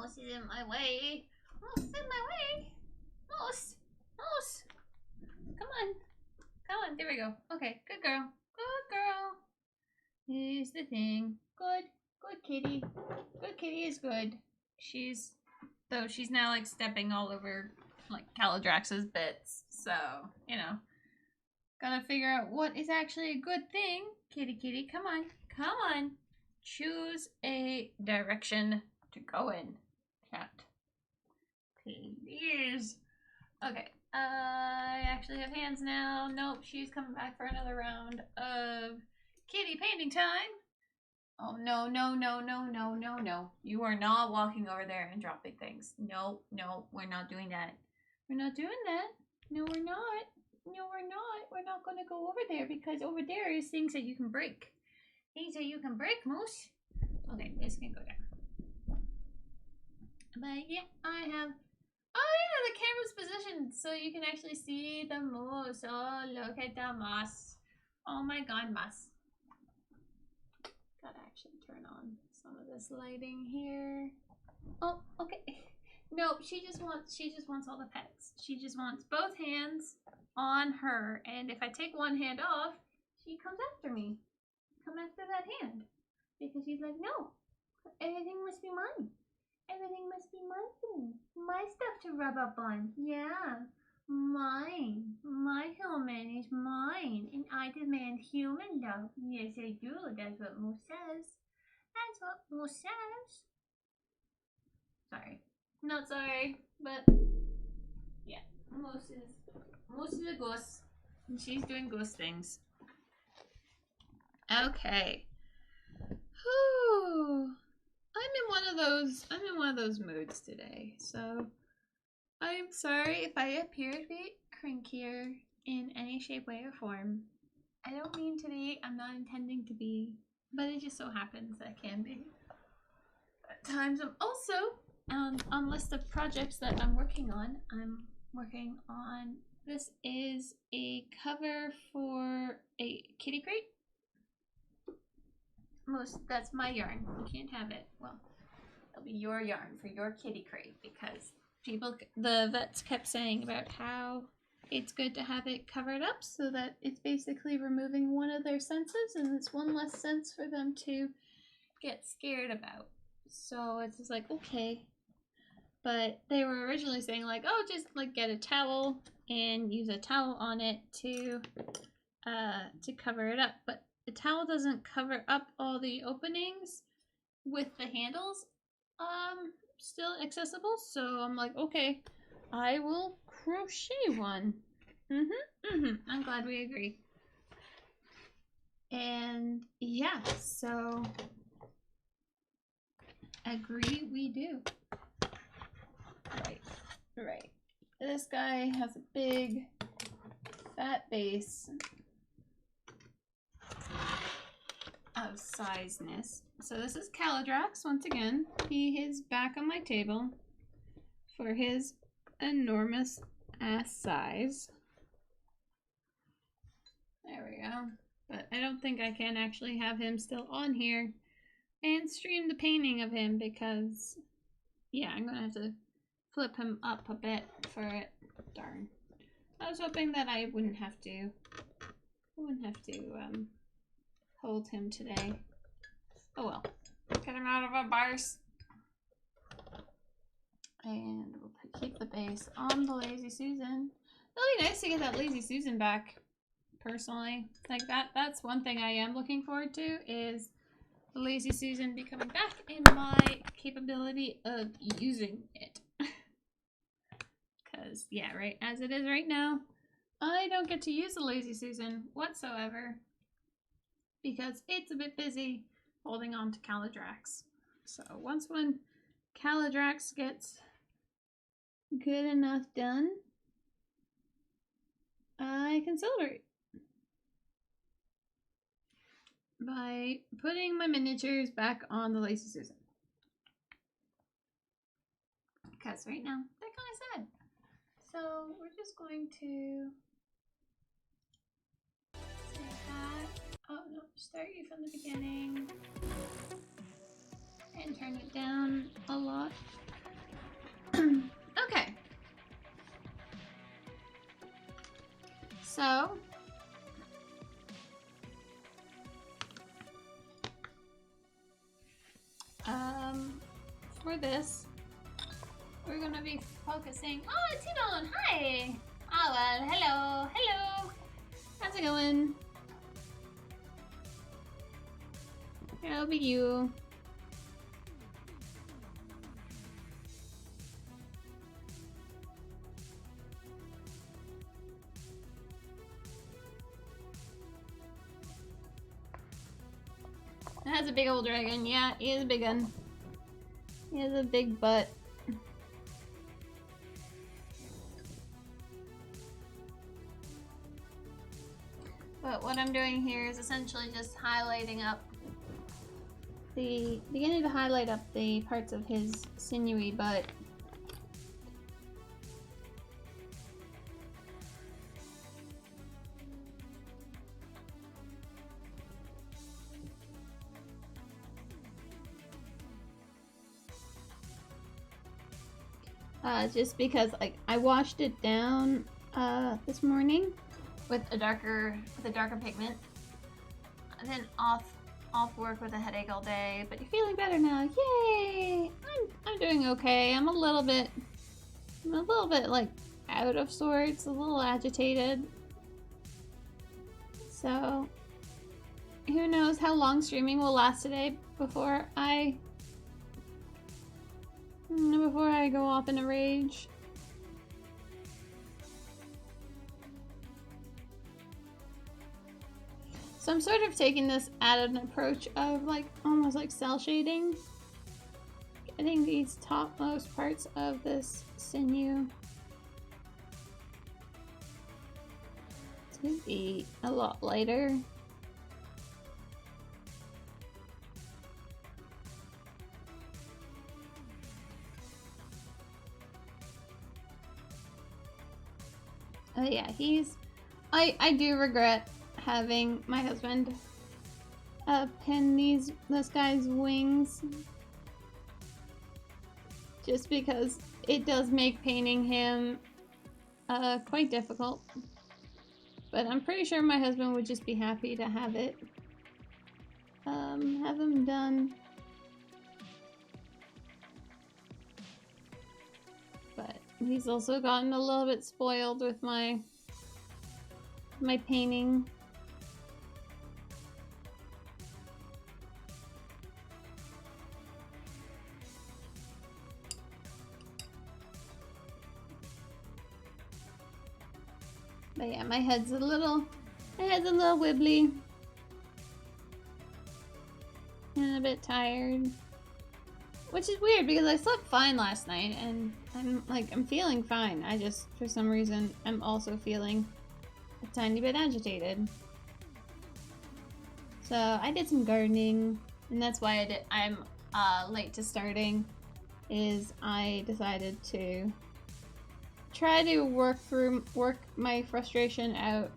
Moose is in my way. Moose is in my way. Moose. Moose. Come on. Come on. There we go. Okay. Good girl. Good girl. Here's the thing. Good. Good kitty. Good kitty is good. She's now like stepping all over like Kaladrax's bits. So, you know. Gotta figure out what is actually a good thing. Kitty, kitty, come on. Come on. Choose a direction to go in. Cat. Please. Okay. I actually have hands now. Nope, she's coming back for another round of kitty painting time. Oh, no, no, no, no, no, no, no. You are not walking over there and dropping things. No, no, we're not doing that. We're not doing that. No, we're not. No, we're not. We're not going to go over there because over there is things that you can break. Things that you can break, Moose. Okay, this can go down. But yeah, I have... Oh yeah, the camera's positioned so you can actually see the moose. Oh, look at the mouse. Oh my god, mouse. Gotta actually turn on some of this lighting here. Oh, okay. No, she just wants all the pets. She just wants both hands on her, and if I take one hand off, she comes after me. Come after that hand. Because she's like, no, everything must be mine. Everything must be mine. My stuff to rub up on. Yeah, mine. My human is mine, and I demand human love. Yes, I do. That's what Moose says. That's what Moose says. Sorry. Not sorry, but yeah, Moose is a goose, and she's doing goose things. Okay. Whew. I'm in one of those moods today, so I'm sorry if I appear to be crankier in any shape, way, or form. I don't mean to be, I'm not intending to be, but it just so happens that I can be. At times I'm also on a list of projects that I'm working on. This is a cover for a kitty crate. That's my yarn. You can't have it. Well, it'll be your yarn for your kitty crate because the vets kept saying about how it's good to have it covered up so that it's basically removing one of their senses and it's one less sense for them to get scared about. So it's just like, okay. But they were originally saying like, oh, just like get a towel and use a towel on it to cover it up. But the towel doesn't cover up all the openings with the handles still accessible. So I'm like, okay, I will crochet one. I'm glad we agree. And yeah, so agree we do. Right. This guy has a big fat base of sizeness. So this is Kaladrax once again. He is back on my table for his enormous ass size. There we go. But I don't think I can actually have him still on here and stream the painting of him because, yeah, I'm gonna have to flip him up a bit for it. Darn. I was hoping that I wouldn't have to hold him today. Oh well. Get him out of a burst. And we'll keep the base on the Lazy Susan. It'll be nice to get that Lazy Susan back, personally. Like that's one thing I am looking forward to is the Lazy Susan becoming back and my capability of using it. Because, yeah, right, as it is right now, I don't get to use the Lazy Susan whatsoever because it's a bit busy holding on to Kaladrax. So when Kaladrax gets good enough done, I can celebrate by putting my miniatures back on the Lazy Susan. Because right now, they're kind of sad. So we're just going to say that. Oh no, start you from the beginning and turn it down a lot So, for this, we're gonna be focusing. Oh, Tidon, hi! Oh, well, hello, hello. How's it going? How be you? That's a big old dragon. Yeah, he is a big one. He has a big butt. But what I'm doing here is essentially just highlighting up beginning to highlight up the parts of his sinewy butt. Just because like I washed it down this morning with a darker pigment. I've been off work with a headache all day, but you're feeling better now. Yay! I'm doing okay. I'm a little bit like out of sorts, a little agitated. So who knows how long streaming will last today before I go off in a rage. So I'm sort of taking this at an approach of like almost like cell shading. Getting these topmost parts of this sinew to be a lot lighter. Oh yeah, I do regret having my husband pin this guy's wings, just because it does make painting him quite difficult. But I'm pretty sure my husband would just be happy to have it have him done. But he's also gotten a little bit spoiled with my painting. But yeah, my head's a little wibbly. And a bit tired. Which is weird because I slept fine last night and I'm feeling fine. I just, for some reason, I'm also feeling a tiny bit agitated. So I did some gardening, and that's why I'm late to starting, is I decided to try to work my frustration out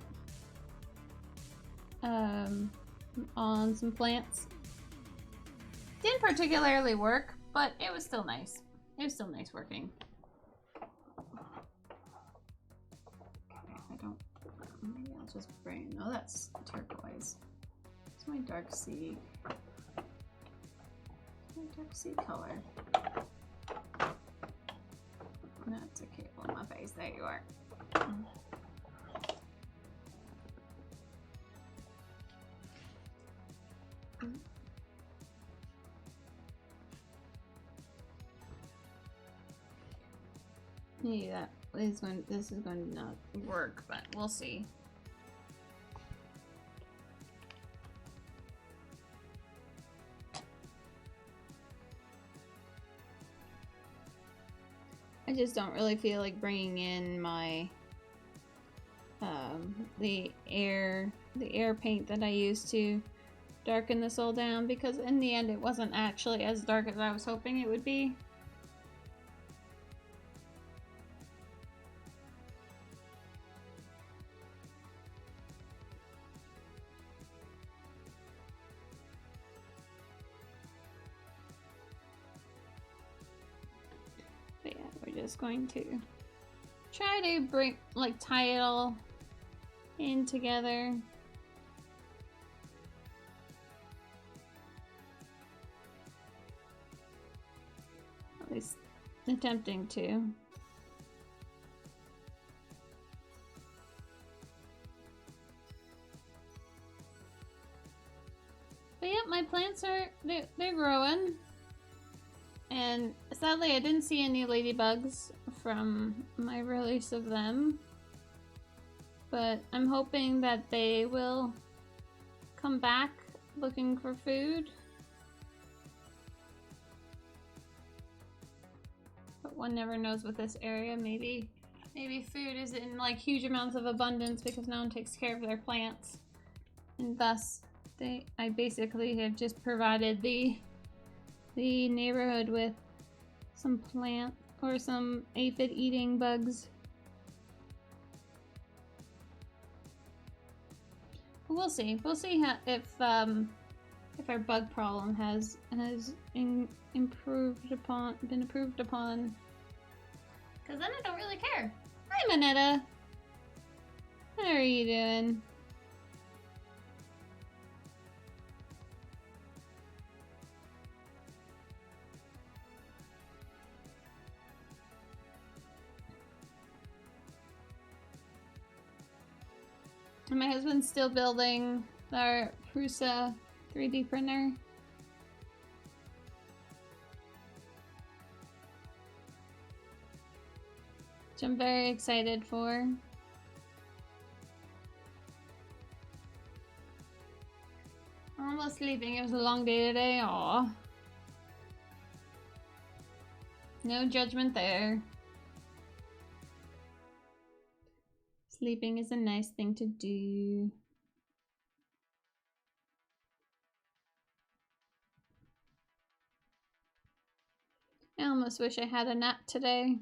on some plants. Didn't particularly work, but it was still nice. It was still nice working. Okay, maybe I'll just bring, no, that's turquoise. It's my dark sea. My dark sea color. That's a cable in my face. There you are. Maybe this is going to not work, but we'll see. I just don't really feel like bringing in my the air paint that I used to darken this all down, because in the end it wasn't actually as dark as I was hoping it would be. But yeah, we're just going to try to tie it all in together. At least attempting to. But yeah, my plants are, they're growing. And sadly I didn't see any ladybugs from my release of them. But I'm hoping that they will come back looking for food. But one never knows with this area. Maybe food is in like huge amounts of abundance because no one takes care of their plants. And thus I basically have just provided the neighborhood with some plant or some aphid eating bugs. But we'll see. We'll see how, if our bug problem has been improved upon. Cause then I don't really care. Hi, Manetta. How are you doing? And my husband's still building our Prusa 3D printer. Which I'm very excited for. Almost sleeping. It was a long day today. Aw. No judgment there. Sleeping is a nice thing to do. I almost wish I had a nap today.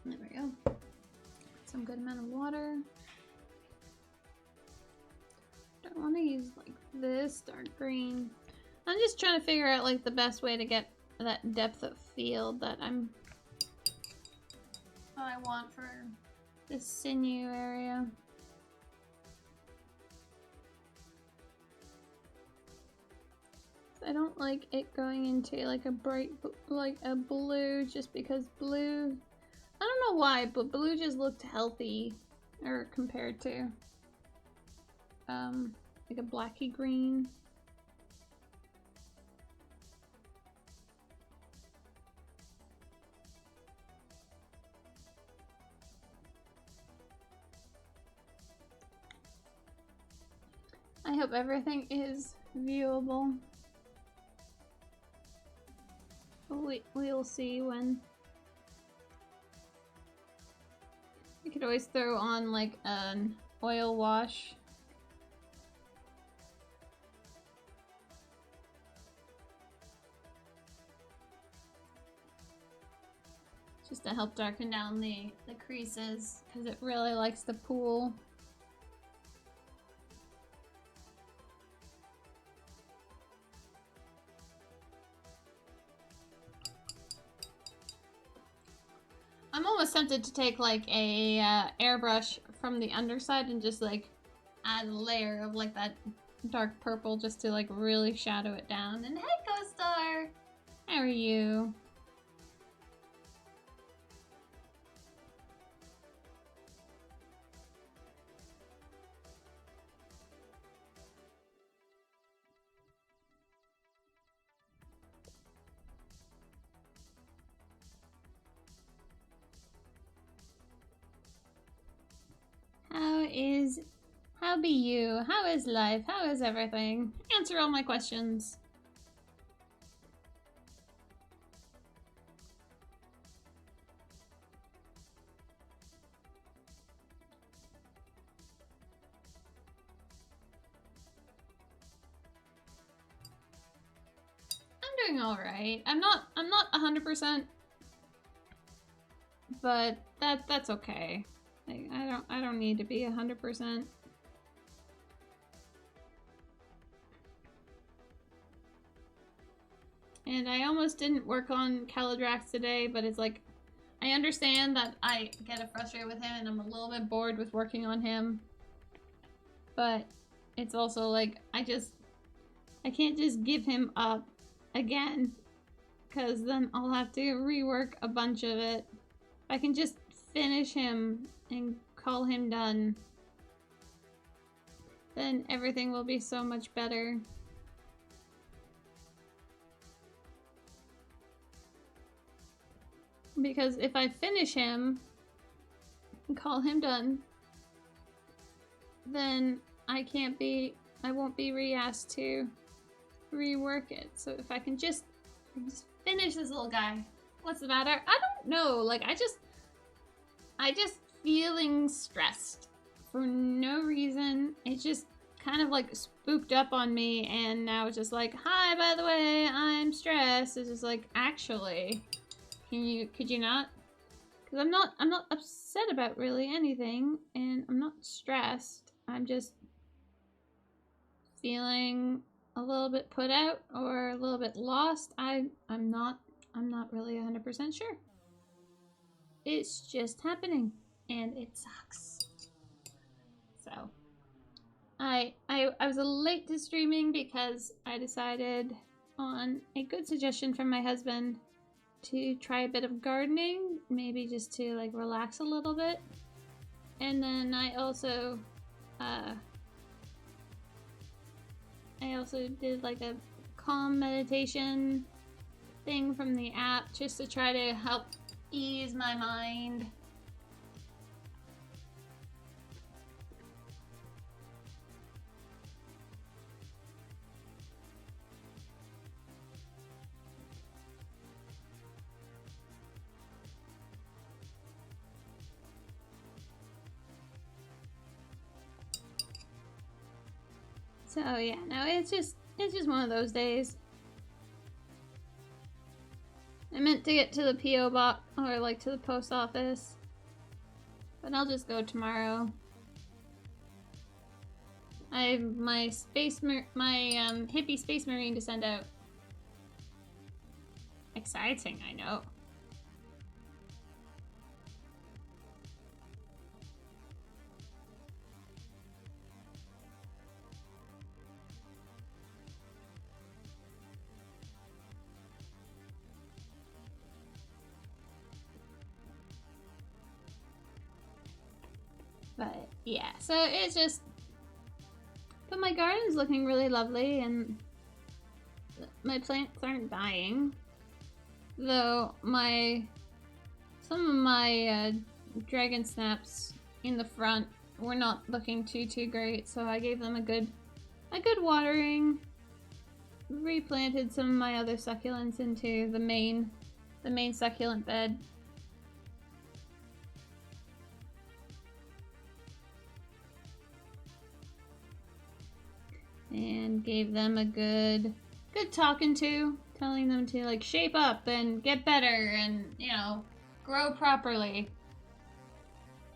There we go. Some good amount of water. Don't want to use like this dark green. I'm just trying to figure out like the best way to get that depth of field that I want for this sinew area. I don't like it going into like a bright, like a blue, just because blue, I don't know why, but blue just looked healthy, or compared to like a blacky green. I hope everything is viewable. We'll see when. You could always throw on like an oil wash. Just to help darken down the creases, because it really likes to pool. I'm almost tempted to take like a airbrush from the underside and just like add a layer of like that dark purple just to like really shadow it down. And hey, Co-Star! How are you? How be you? How is life? How is everything? Answer all my questions. doing all right. I'm not 100%, but that's okay. Like, I don't need to be 100%. And I almost didn't work on Kaladrax today, but it's like, I understand that I get frustrated with him and I'm a little bit bored with working on him. But it's also like, I can't just give him up again, because then I'll have to rework a bunch of it. I can just finish him and call him done, then everything will be so much better. Because if I finish him and call him done, then I won't be re-asked to rework it. So if I can just finish this little guy. What's the matter? I don't know. Like, I just feeling stressed for no reason. It just kind of like spooked up on me, and now it's just like, hi, by the way, I'm stressed. It's just like, actually, could you not? Because I'm not upset about really anything, and I'm not stressed. I'm just feeling a little bit put out or a little bit lost. I'm not really 100% sure. It's just happening, and it sucks. So I was late to streaming because I decided, on a good suggestion from my husband, to try a bit of gardening, maybe just to like relax a little bit. And then I also did like a calm meditation thing from the app just to try to help ease my mind. So yeah, no, it's just one of those days. I meant to get to the P.O. box, or like to the post office, but I'll just go tomorrow. I have my hippie space marine to send out. Exciting, I know. But yeah, so it's just, but my garden's looking really lovely, and my plants aren't dying, though some of my dragon snaps in the front were not looking too great, so I gave them a good watering, replanted some of my other succulents into the main succulent bed. And gave them a good talking to, telling them to like shape up and get better and, you know, grow properly.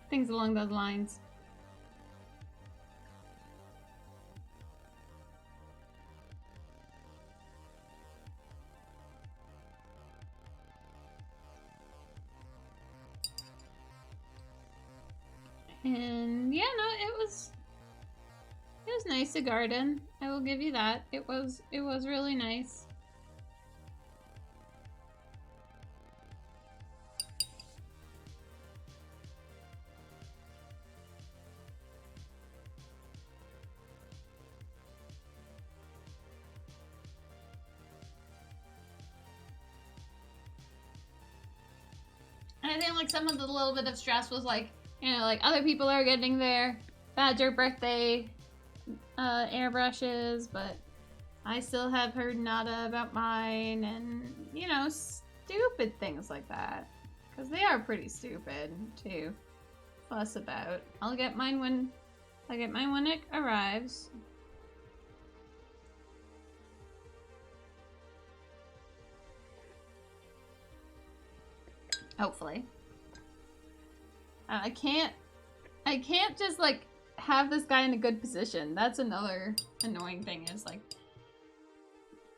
Things along those lines. And yeah, no, it was nice to garden. I will give you that. It was really nice. And I think like some of the little bit of stress was like, you know, like other people are getting their Badger birthday airbrushes, but I still have heard nada about mine, and you know, stupid things like that, because they are pretty stupid to fuss about. I'll get mine when it arrives. Hopefully. I can't just like have this guy in a good position. That's another annoying thing is like,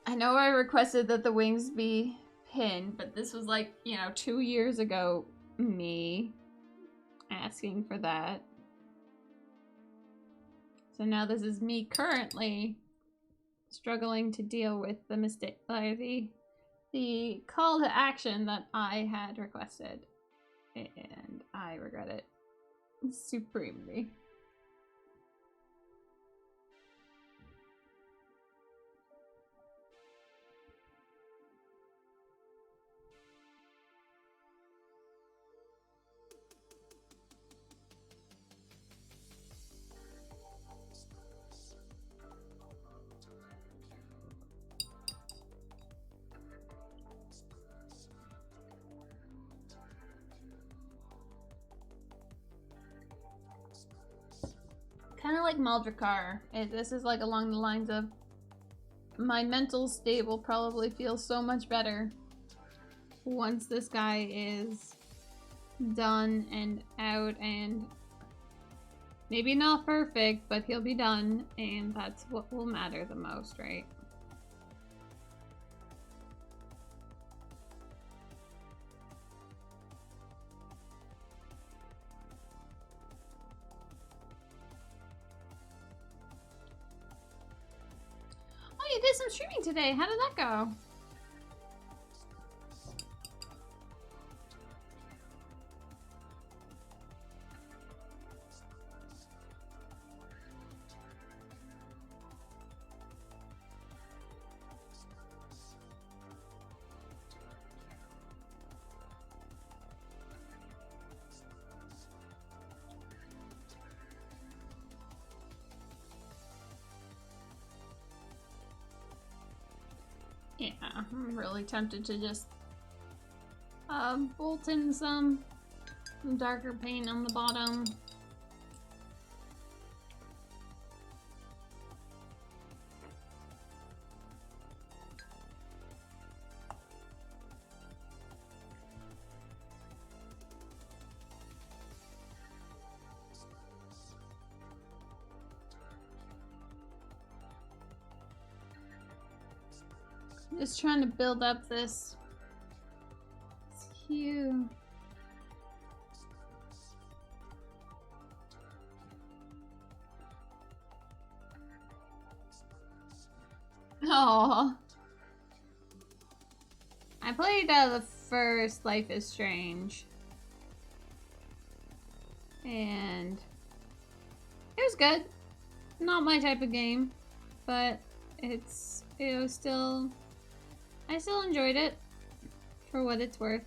I know I requested that the wings be pinned, but this was like, you know, 2 years ago me asking for that. So now this is me currently struggling to deal with the mistake, the call to action that I had requested. And I regret it supremely. Kind of like Maldrakar. This is like along the lines of my mental state will probably feel so much better once this guy is done and out, and maybe not perfect, but he'll be done, and that's what will matter the most, right? Oh, you did some streaming today. How did that go? Yeah, I'm really tempted to just bolt in some darker paint on the bottom. Just trying to build up this hue. Oh, I played the first Life is Strange, and it was good. Not my type of game, but it was still. I still enjoyed it for what it's worth.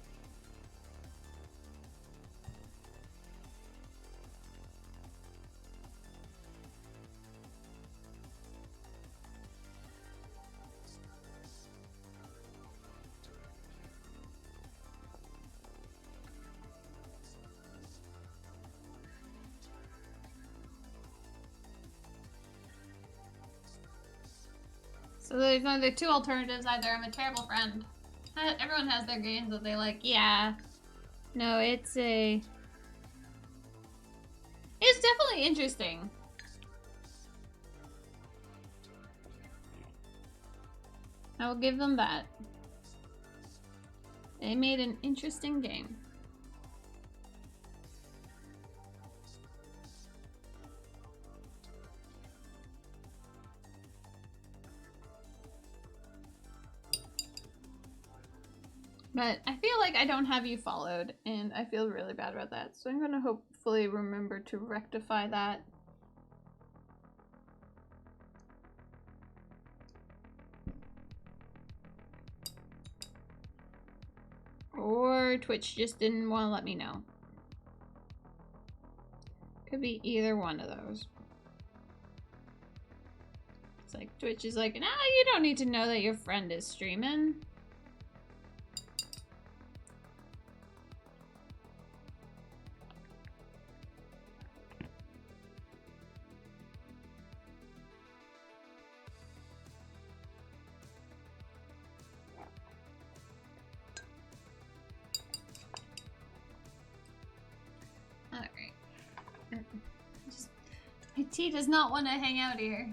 So there's either two alternatives. Either I'm a terrible friend. Everyone has their games that they like. Yeah. No, it's definitely interesting. I will give them that. They made an interesting game. But I feel like I don't have you followed, and I feel really bad about that. So I'm going to hopefully remember to rectify that. Or Twitch just didn't want to let me know. Could be either one of those. It's like Twitch is like, nah, you don't need to know that your friend is streaming. T does not want to hang out here.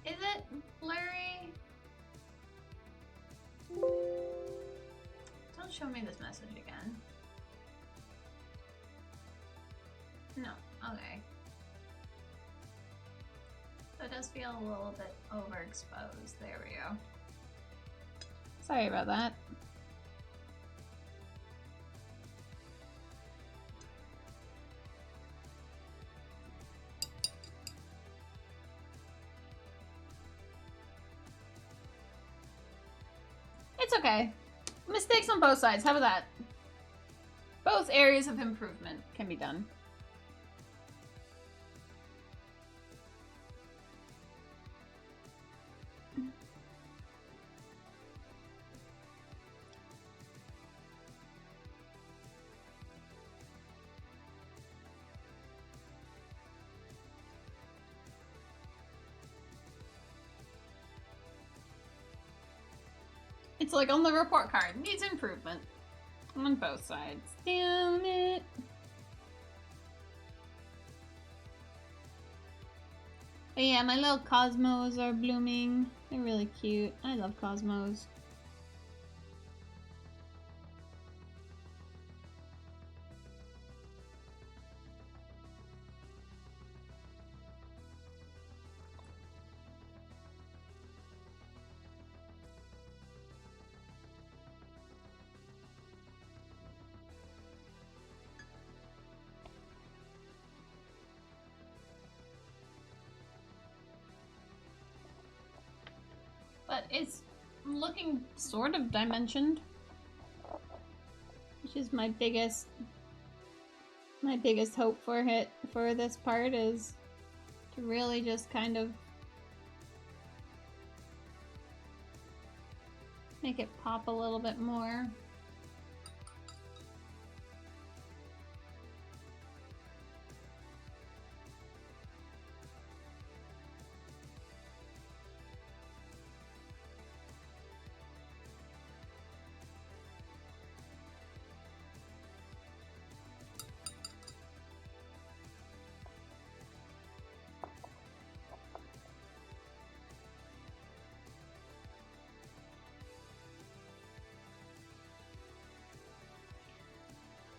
Is it blurry? Don't show me this message again. No, okay. So it does feel a little bit overexposed. There we go. Sorry about that. It's okay. Mistakes on both sides. How about that? Both areas of improvement can be done. It's like on the report card. Needs improvement. On both sides. Damn it. But yeah, my little cosmos are blooming. They're really cute. I love cosmos. But it's looking sort of dimensioned, which is my biggest hope for this part is to really just kind of make it pop a little bit more.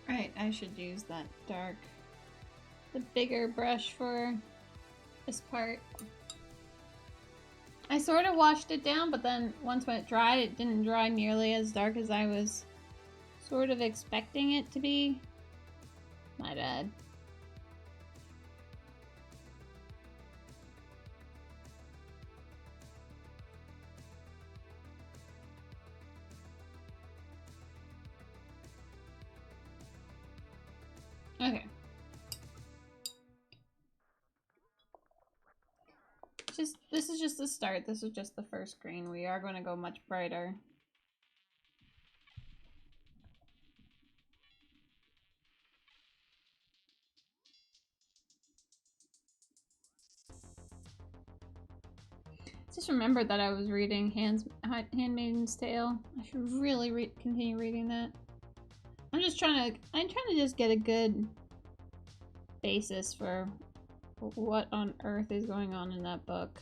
Right, I should use that the bigger brush for this part. I sort of washed it down, but then once when it dried, it didn't dry nearly as dark as I was sort of expecting it to be. My bad. Okay. This is just the start. This is just the first screen. We are going to go much brighter. Just remembered that I was reading Handmaid's Tale. I should really continue reading that. I'm trying to just get a good basis for what on earth is going on in that book.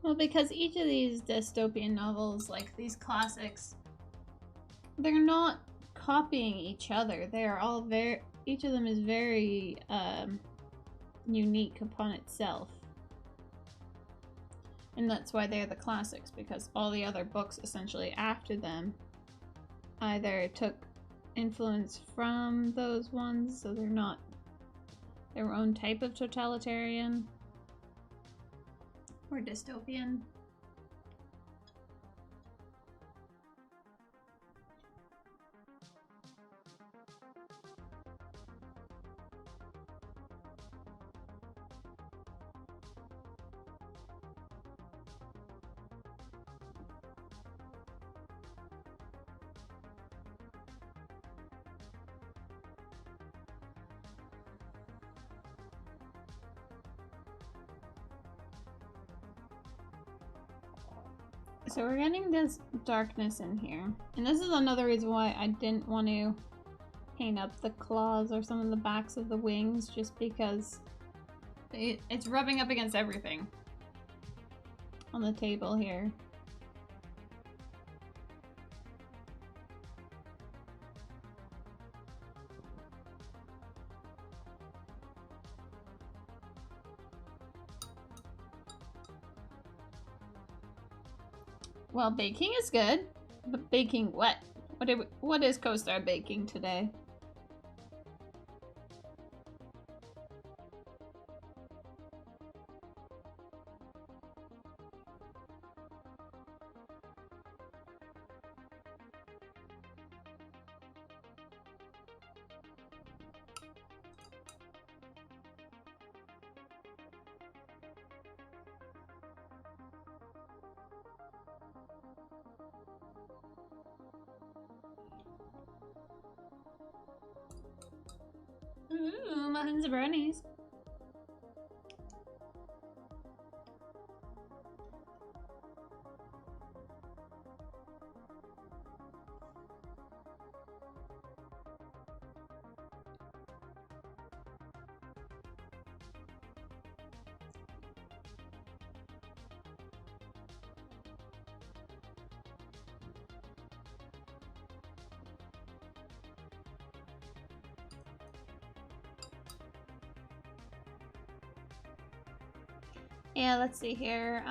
Well, because each of these dystopian novels, like these classics, they're not copying each other. They are all each of them is very unique upon itself. And that's why they're the classics, because all the other books essentially after them either took influence from those ones, so they're not their own type of totalitarian or dystopian. So we're getting this darkness in here. And this is another reason why I didn't want to paint up the claws or some of the backs of the wings, just because it's rubbing up against everything on the table here. Well, baking is good, but baking what? What is CoStar baking today? Ooh, muffins and brownies. Yeah, let's see here.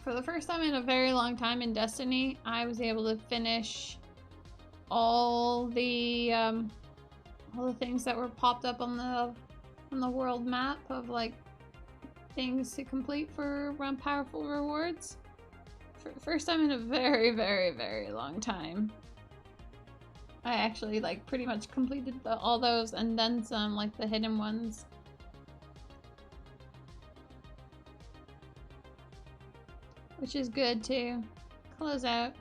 For the first time in a very long time in Destiny, I was able to finish all the things that were popped up on the world map of like things to complete for powerful rewards. For first time in a very, very, very long time. I actually like pretty much completed all those and then some, like the hidden ones. Which is good too. Close out.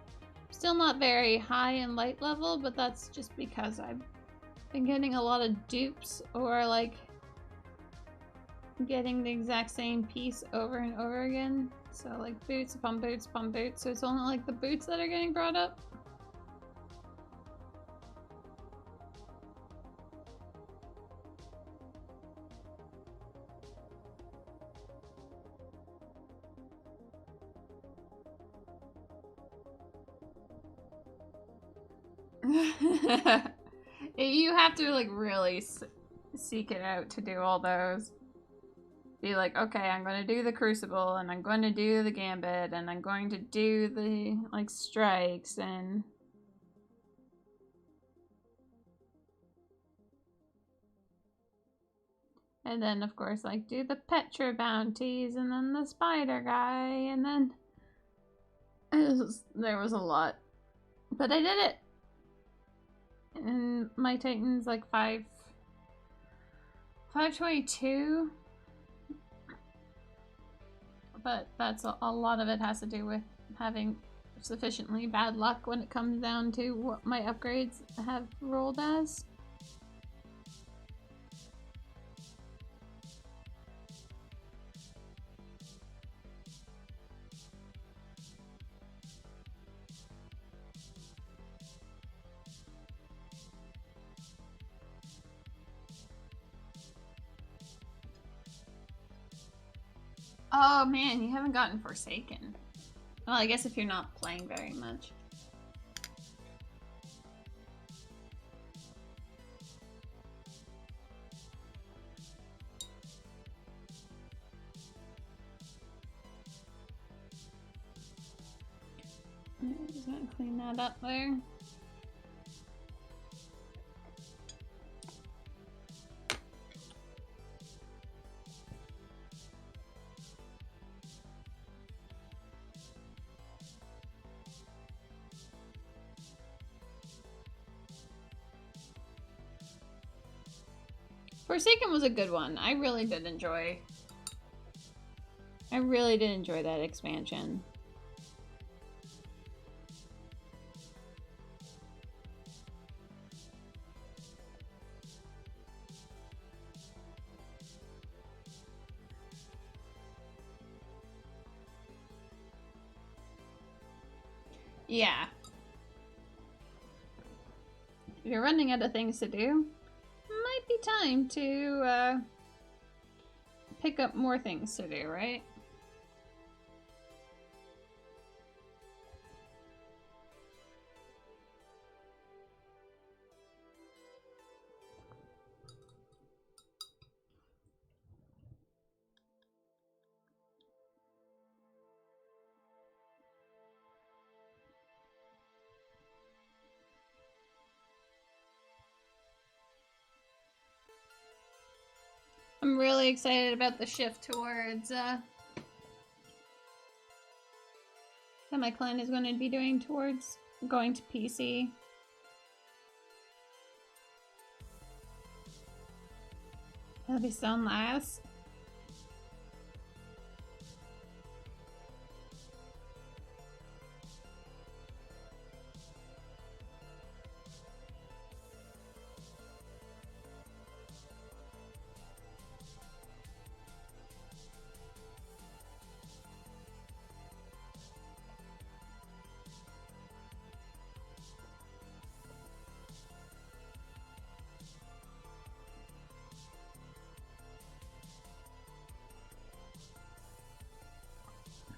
Still not very high in light level, but that's just because I've been getting a lot of dupes or like getting the exact same piece over and over again. So like boots upon boots upon boots. So it's only like the boots that are getting brought up. You have to like really seek it out to do all those. Be like, okay, I'm going to do the Crucible and I'm going to do the Gambit and I'm going to do the like strikes and then of course like do the Petra bounties and then the spider guy and then there was a lot. But I did it! And my Titan's like 522. But that's a lot of it has to do with having sufficiently bad luck when it comes down to what my upgrades have rolled as. Oh man, you haven't gotten Forsaken. Well, I guess if you're not playing very much. I'm just gonna clean that up there. Forsaken was a good one. I really did enjoy that expansion. Yeah. If you're running out of things to do, might be time to pick up more things to do, right? I'm really excited about the shift towards that my clan is going to be doing towards going to PC. That'll be so nice.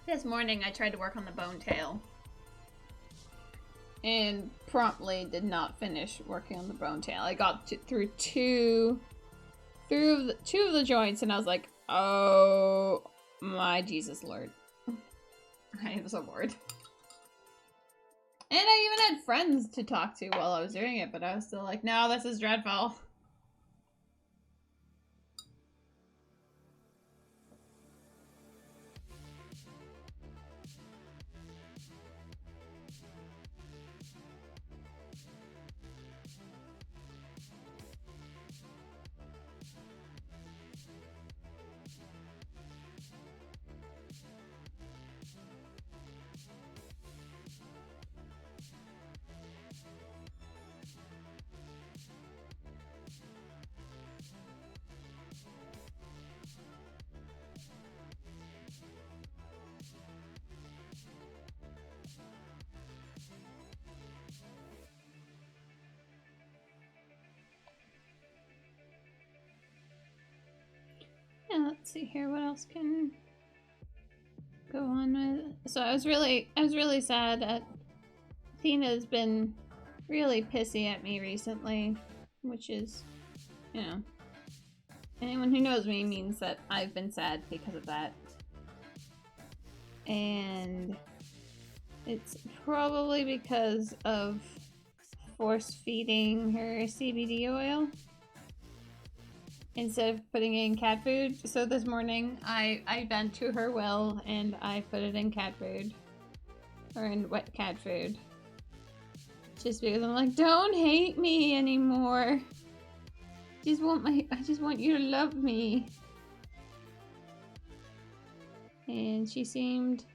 This morning I tried to work on the bone tail. And promptly did not finish working on the bone tail. I got through two of the joints and I was like, oh my Jesus Lord. I am so bored. And I even had friends to talk to while I was doing it, but I was still like, no, this is dreadful. Yeah, let's see here. What else can go on with? So I was really sad that Athena's been really pissy at me recently, which is, you know, anyone who knows me means that I've been sad because of that. And it's probably because of force feeding her CBD oil instead of putting it in cat food. So this morning I bent to her will and I put it in cat food. Or in wet cat food. Just because I'm like, don't hate me anymore. I just want you to love me. And she seemed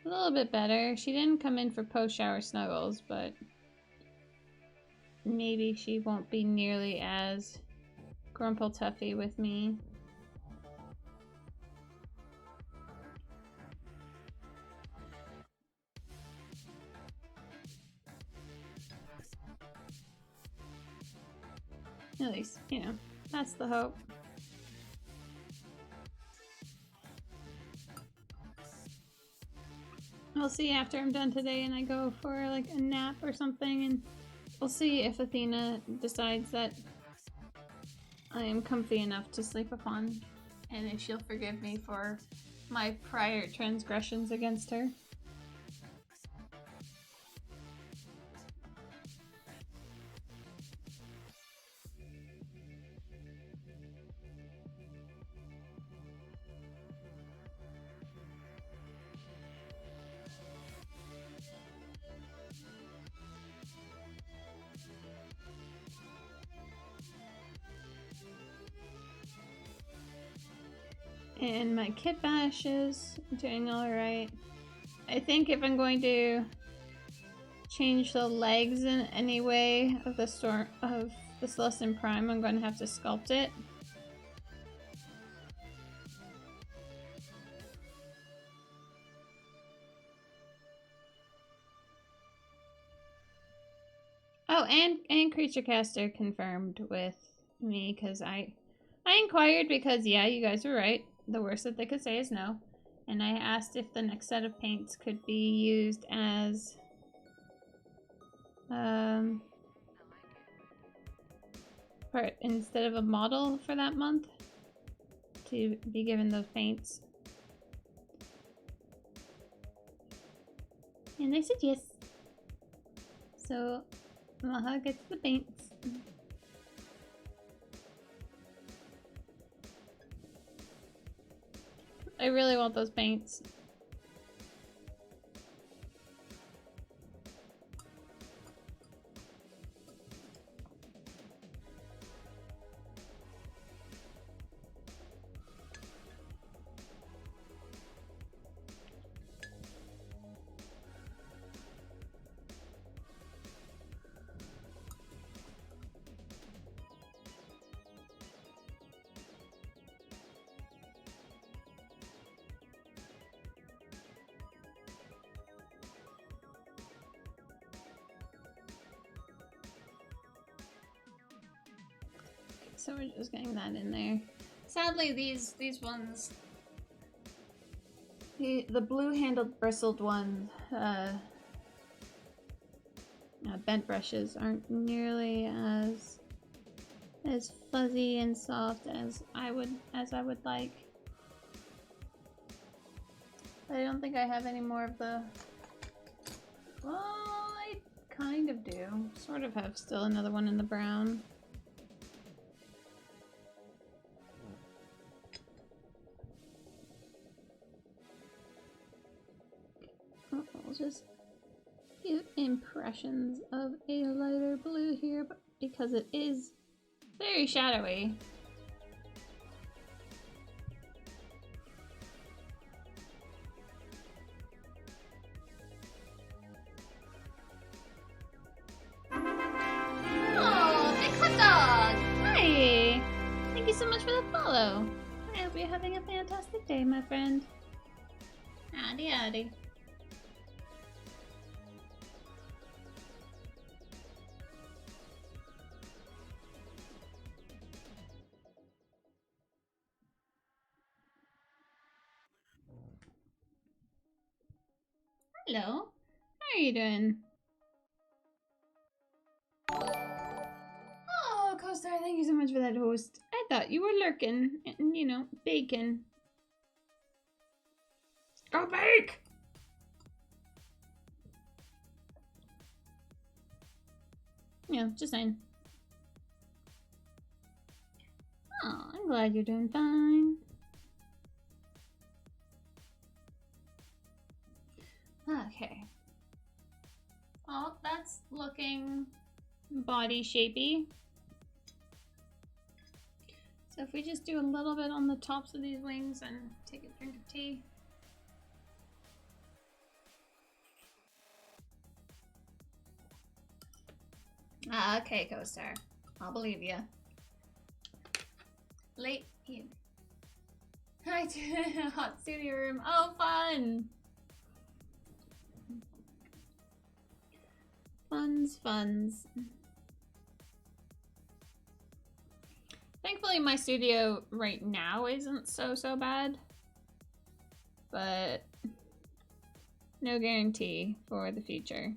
a little bit better. She didn't come in for post-shower snuggles, but maybe she won't be nearly as grumple-tuffy with me. At least, you know, that's the hope. We'll see after I'm done today and I go for like a nap or something, and we'll see if Athena decides that I am comfy enough to sleep upon, and if she'll forgive me for my prior transgressions against her. And my kit bash is doing alright. I think if I'm going to change the legs in any way of the Celestian Prime, I'm going to have to sculpt it. and Creature Caster confirmed with me because I inquired because yeah, you guys were right. The worst that they could say is no. And I asked if the next set of paints could be used as instead of a model for that month to be given those paints. And they said yes. So Maha gets the paints. I really want those paints. So we're just getting that in there. Sadly, these ones, the blue-handled bristled one, bent brushes aren't nearly as fuzzy and soft as I would like. I don't think I have any more of the. Well, I kind of do. Sort of have still another one in the brown. I'll just give impressions of a lighter blue here, but because it is very shadowy. Oh, big hot dog! Hi! Thank you so much for the follow. I hope you're having a fantastic day, my friend. Howdy, howdy. Hello. How are you doing? Oh, Co-Star, thank you so much for that host. I thought you were lurking and, you know, baking. Go bake! Yeah, just saying. Oh, I'm glad you're doing fine. Okay. Oh, that's looking body shapey. So if we just do a little bit on the tops of these wings and take a drink of tea. Okay, Co-Star. I'll believe you. Late in. Hi, hot studio room. Oh, fun! Funs. Thankfully, my studio right now isn't so bad. But no guarantee for the future.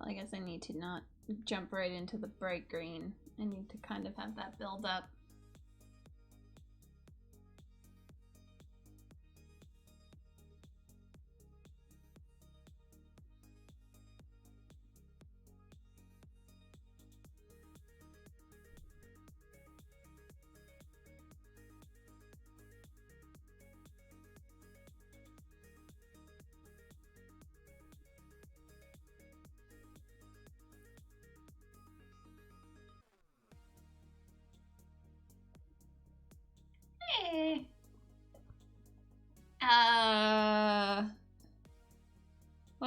I guess I need to not jump right into the bright green. I need to kind of have that build up.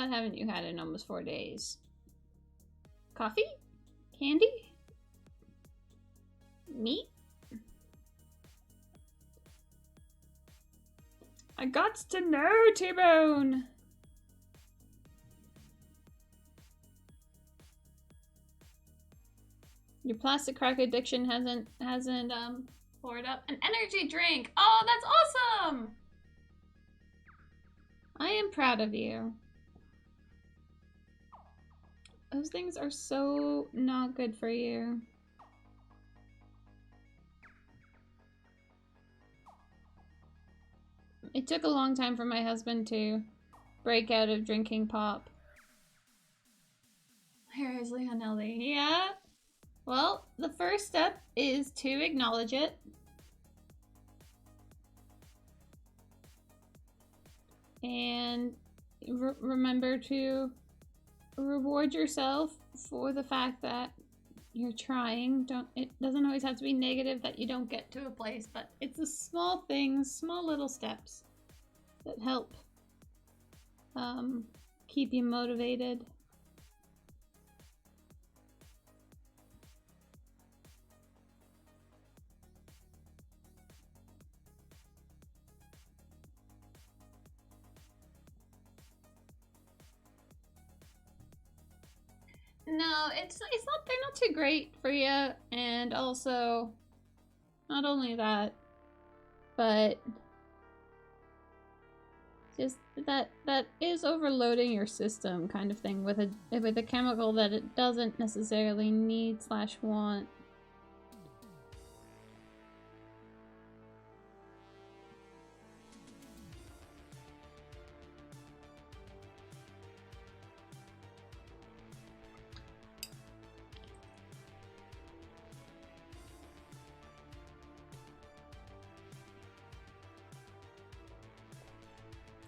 What haven't you had in almost 4 days? Coffee? Candy? Meat? I gots to know, T-Bone! Your plastic crack addiction hasn't poured up. An energy drink! Oh, that's awesome! I am proud of you. Those things are so not good for you. It took a long time for my husband to break out of drinking pop. Where is Leonelli? Yeah? Well, the first step is to acknowledge it. And remember to reward yourself for the fact that you're trying. It doesn't always have to be negative that you don't get to a place, but it's the small things, small little steps that help keep you motivated. No, they're not too great for you, and also, not only that, but just that is overloading your system kind of thing with a chemical that it doesn't necessarily need / want.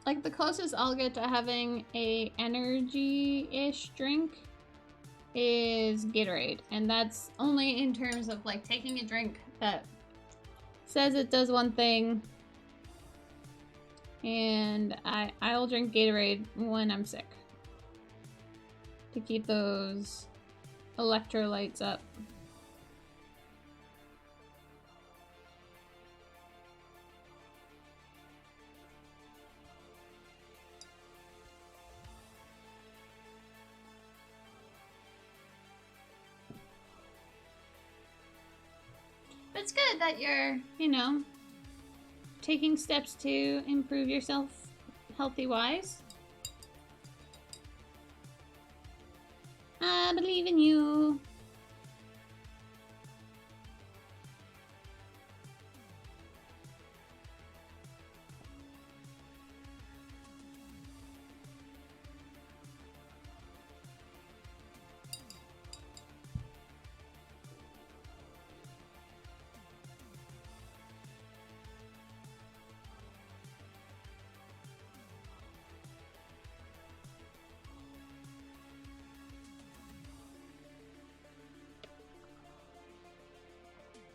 Like, the closest I'll get to having a energy-ish drink is Gatorade. And that's only in terms of, like, taking a drink that says it does one thing. And I'll drink Gatorade when I'm sick. To keep those electrolytes up. It's good that you're, taking steps to improve yourself healthy-wise. I believe in you.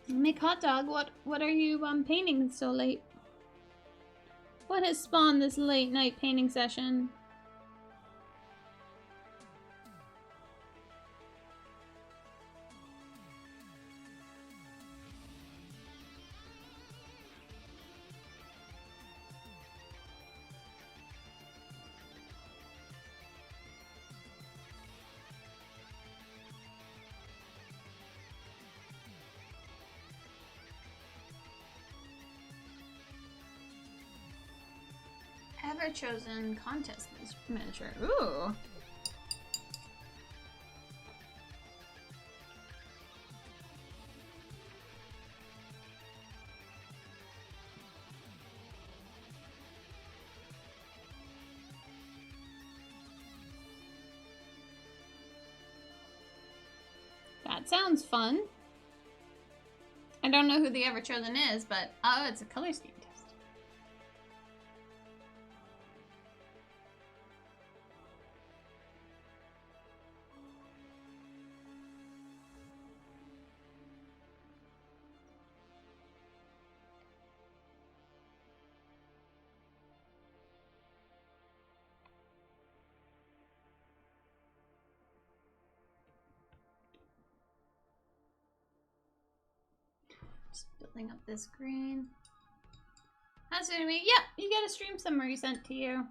Make hot dog, what are you painting so late? What has spawned this late night painting session? Ever-chosen contest miniature. Ooh. That sounds fun. I don't know who the Ever-chosen is, but oh, it's a color scheme test. Just building up this green. That's what I mean. Yeah, you get a stream summary sent to you.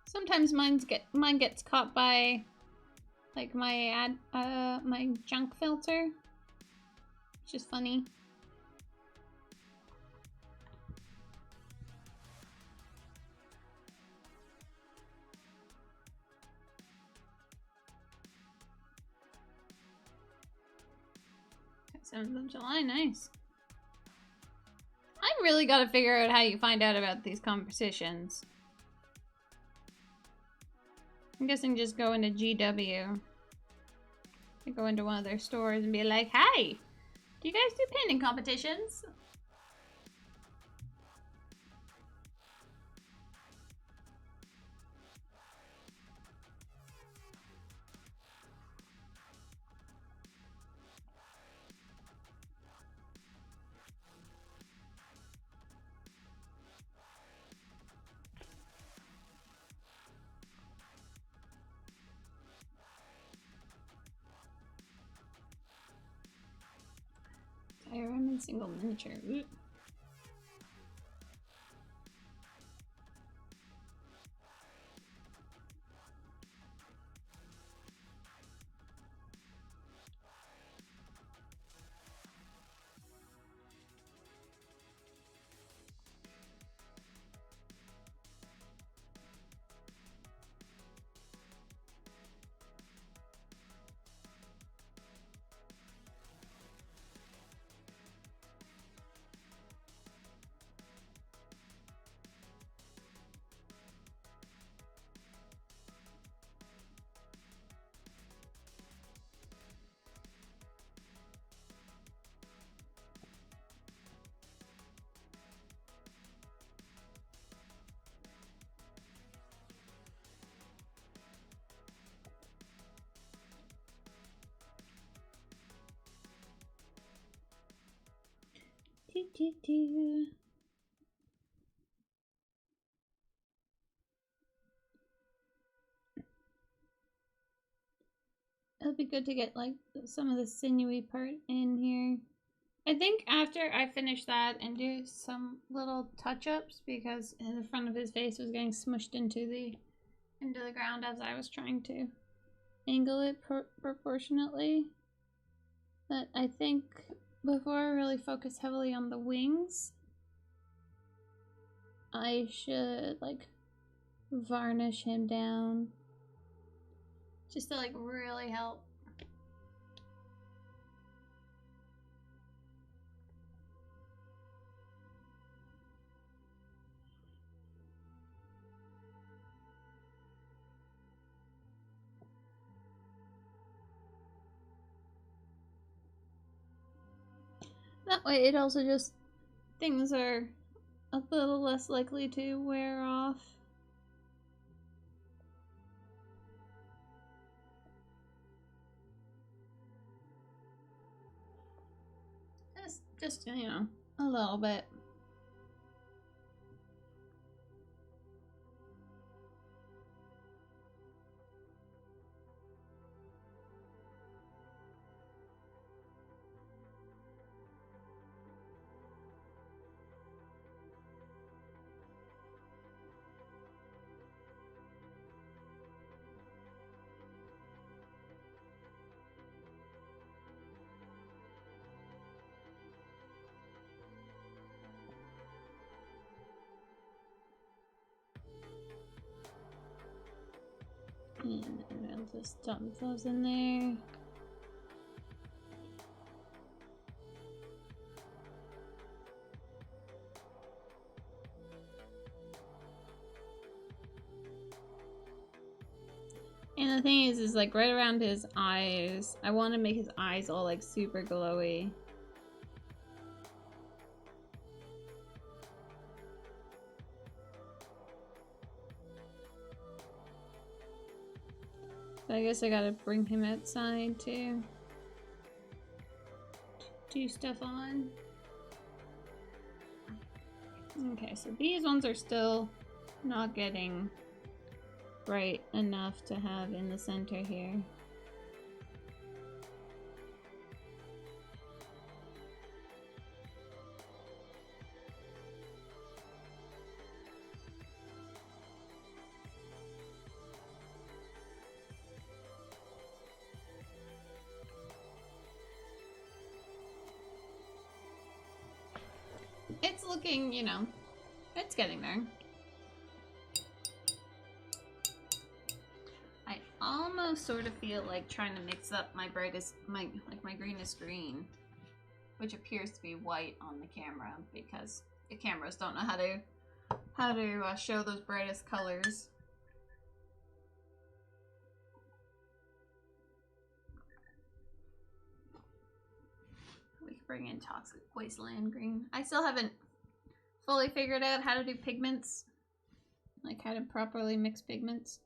Sometimes mine gets caught by like my junk filter. It's just funny. Okay, 7th of July, nice. I really gotta figure out how you find out about these competitions. I'm guessing just go into GW. I go into one of their stores and be like, "Hi, do you guys do painting competitions?" Diorama single miniature. Ooh. It'll be good to get like some of the sinewy part in here. I think after I finish that and do some little touch-ups, because the front of his face was getting smushed into the ground as I was trying to angle it proportionately. But I think before I really focus heavily on the wings, I should like varnish him down just to like really help. That way it also just, things are a little less likely to wear off. Just, you know, a little bit. And I'll just dump those in there. And the thing is like right around his eyes, I want to make his eyes all like super glowy. So I guess I gotta bring him outside to do stuff on. Okay, so these ones are still not getting bright enough to have in the center here. It's looking, you know, it's getting there. I almost sort of feel like trying to mix up my brightest, my greenest green, which appears to be white on the camera because the cameras don't know how to show those brightest colors. We can bring in Toxic Wasteland green. I still haven't fully figured out how to do pigments, like how to properly mix pigments.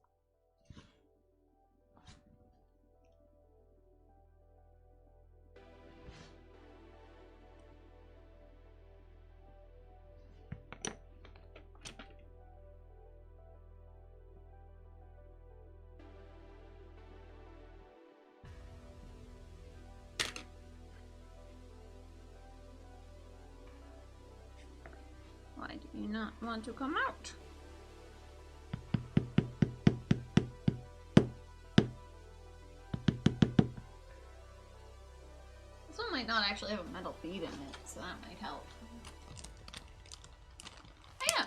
Why do you not want to come out? This one might not actually have a metal bead in it, so that might help. Oh yeah,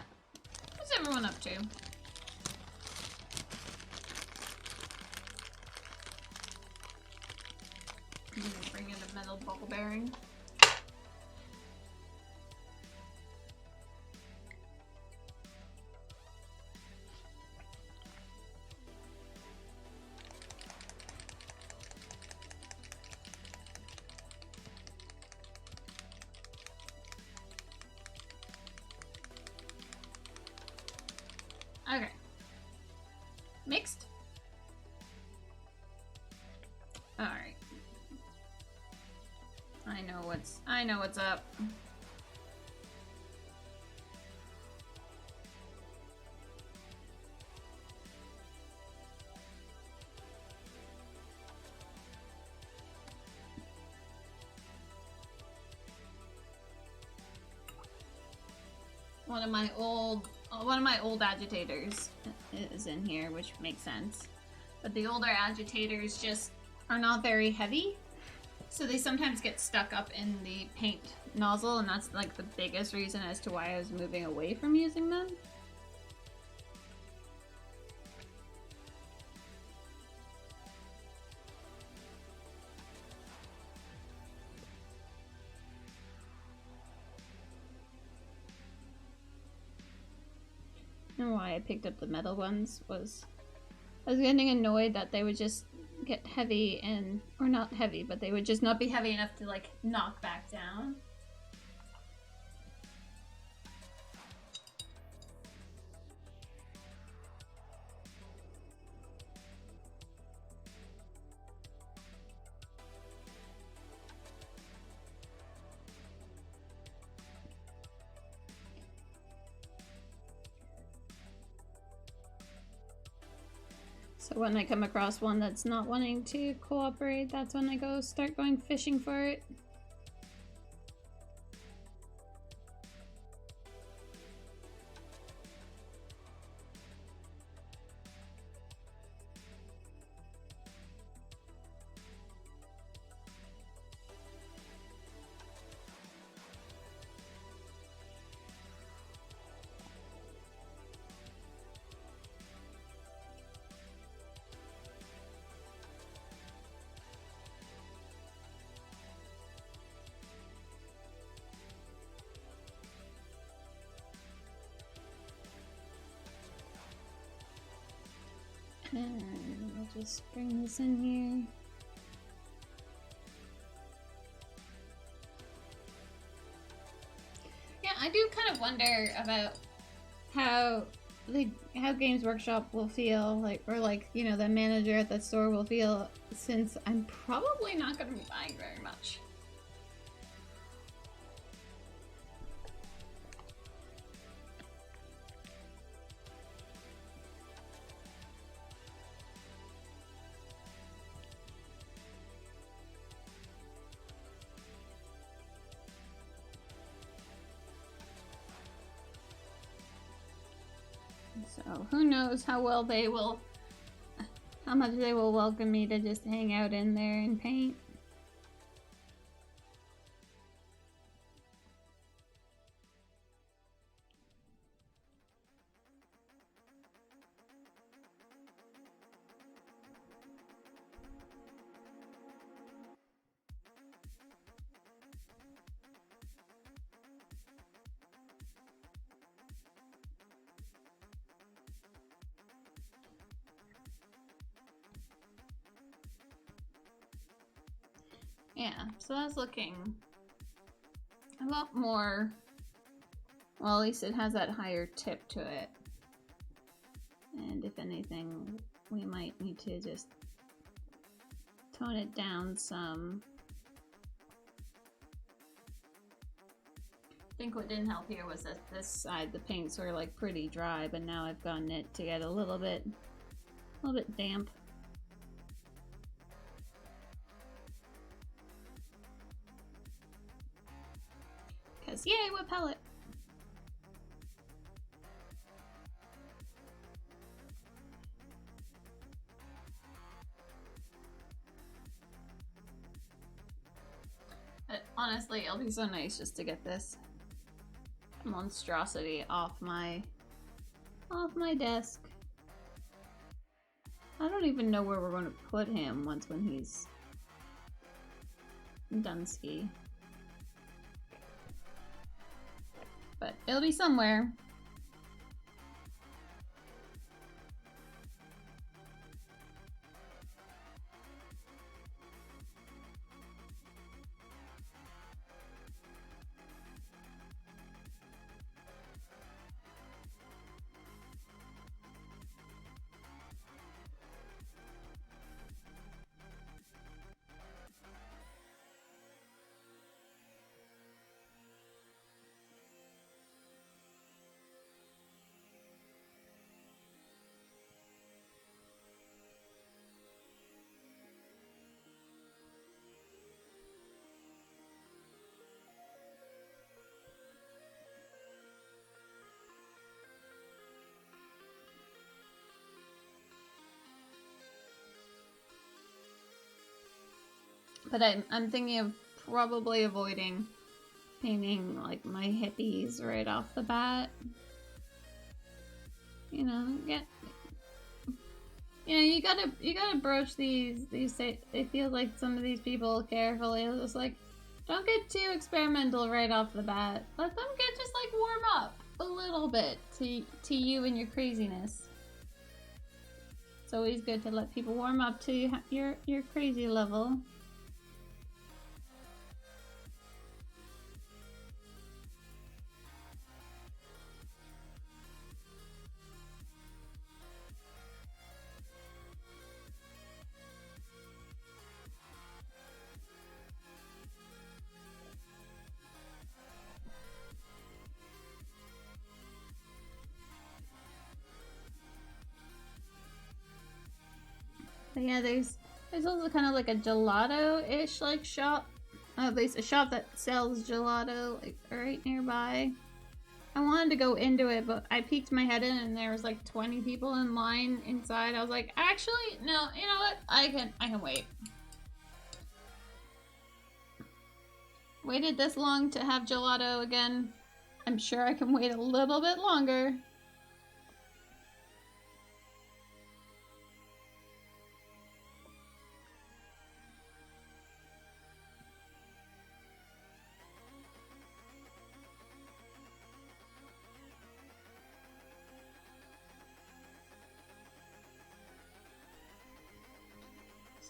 what's everyone up to? I'm gonna bring in a metal bubble bearing. Okay. Mixed? Alright. I know what's up. One of my old agitators is in here, which makes sense. But the older agitators just are not very heavy, so they sometimes get stuck up in the paint nozzle, and that's like the biggest reason as to why I was moving away from using them. And why I picked up the metal ones was I was getting annoyed that they would just get heavy and, or not heavy, but they would just not be heavy enough to like knock back down. So when I come across one that's not wanting to cooperate, that's when I start going fishing for it. And I'll just bring this in here. Yeah, I do kind of wonder about how Games Workshop will feel, like, or like, you know, the manager at that store will feel, since I'm probably not going to be buying very much. So who knows how well they will, how much they will welcome me to just hang out in there and paint. Yeah, so that's looking a lot more, well, at least it has that higher tip to it. And if anything, we might need to just tone it down some. I think what didn't help here was that this side, the paints were like pretty dry, but now I've gotten it to get a little bit damp. Cause yay, what palette? But honestly, it'll be so nice just to get this monstrosity off my desk. I don't even know where we're going to put him when he's done ski. But it'll be somewhere. But I'm thinking of probably avoiding painting like my hippies right off the bat. You know, you gotta broach these. It feels like some of these people carefully. It's like, don't get too experimental right off the bat. Let them get just like warm up a little bit to you and your craziness. It's always good to let people warm up to your crazy level. But yeah, there's also kind of like a gelato-ish like shop. At least a shop that sells gelato like right nearby. I wanted to go into it, but I peeked my head in and there was like 20 people in line inside. I was like, actually, no, you know what? I can wait. Waited this long to have gelato again. I'm sure I can wait a little bit longer.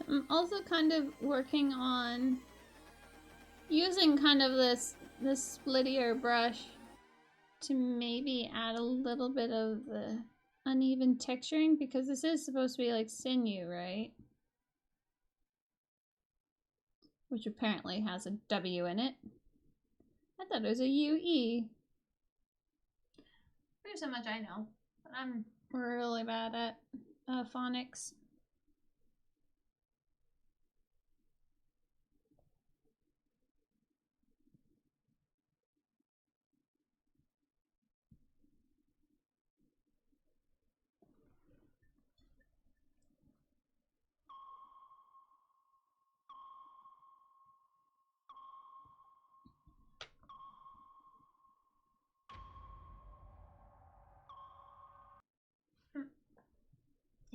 I'm also kind of working on using kind of this splittier brush to maybe add a little bit of the uneven texturing, because this is supposed to be like sinew, right? Which apparently has a W in it. I thought it was a UE. There's so much I know, but I'm really bad at phonics.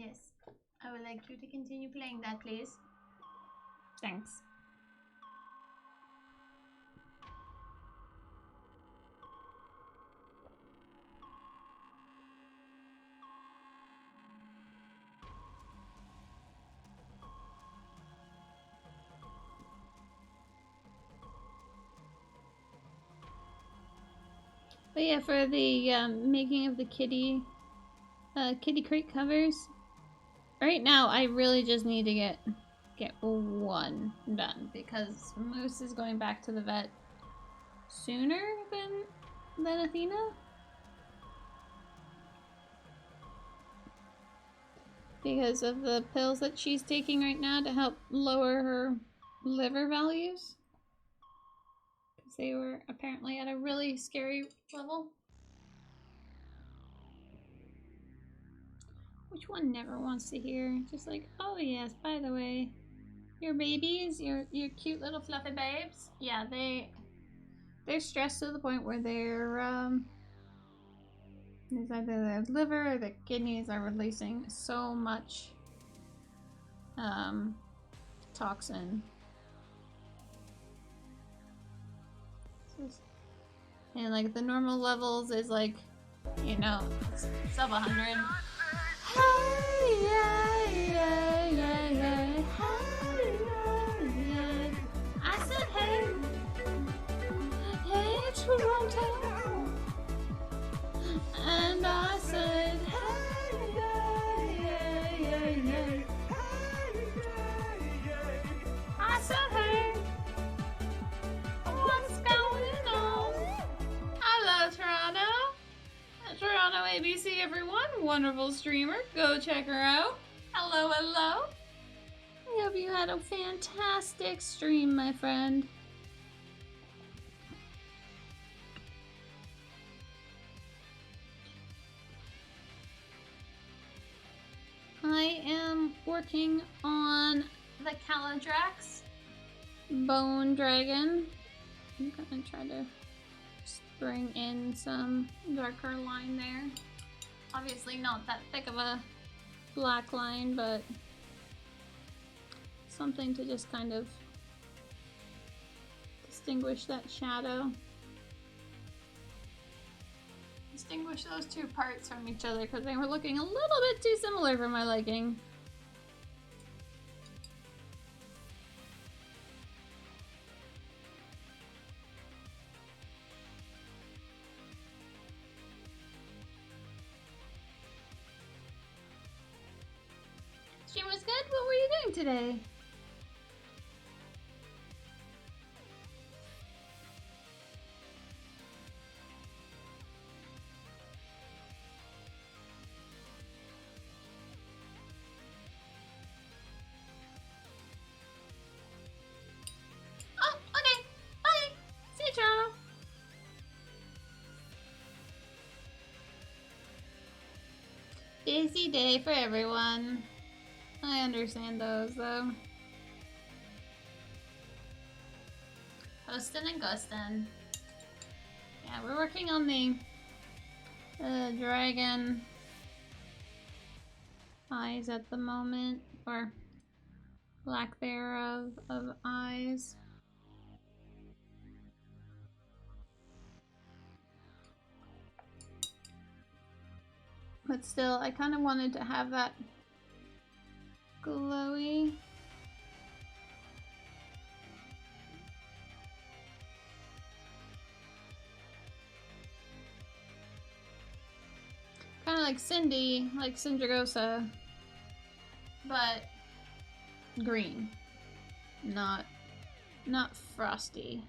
Yes. I would like you to continue playing that, please. Thanks. But yeah, for the making of the Kitty Crate covers, right now I really just need to get one done because Moose is going back to the vet sooner than Athena. Because of the pills that she's taking right now to help lower her liver values. Because they were apparently at a really scary level. Which one never wants to hear? Just like, oh yes, by the way, your babies, your cute little fluffy babes. Yeah, they're stressed to the point where it's either their liver or their kidneys are releasing so much toxin. And like the normal levels is like, you know, sub 100. Hey, yeah, yeah, yeah, yeah. Hey, yeah, yeah. I said hey. Hey, Toronto. And I said hey, yeah, yeah, yeah, yeah. I said hey. What's going on? Hello, Toronto. Toronto ABC, everyone. Wonderful streamer. Go check her out. Hello, hello. I hope you had a fantastic stream, my friend. I am working on the Kaladrax Bone Dragon. I'm gonna try to bring in some darker line there. Obviously not that thick of a black line, but something to just kind of distinguish that shadow. Distinguish those two parts from each other because they were looking a little bit too similar for my liking. Stream was good? What were you doing today? Oh, okay. Bye. See you, Toronto. Busy day for everyone. I understand those, though. Hostin' and Gustin'. Yeah, we're working on the dragon eyes at the moment, or lack thereof of eyes. But still, I kind of wanted to have that glowy. Kind of like Cindy, like Syndragosa, but green, not frosty.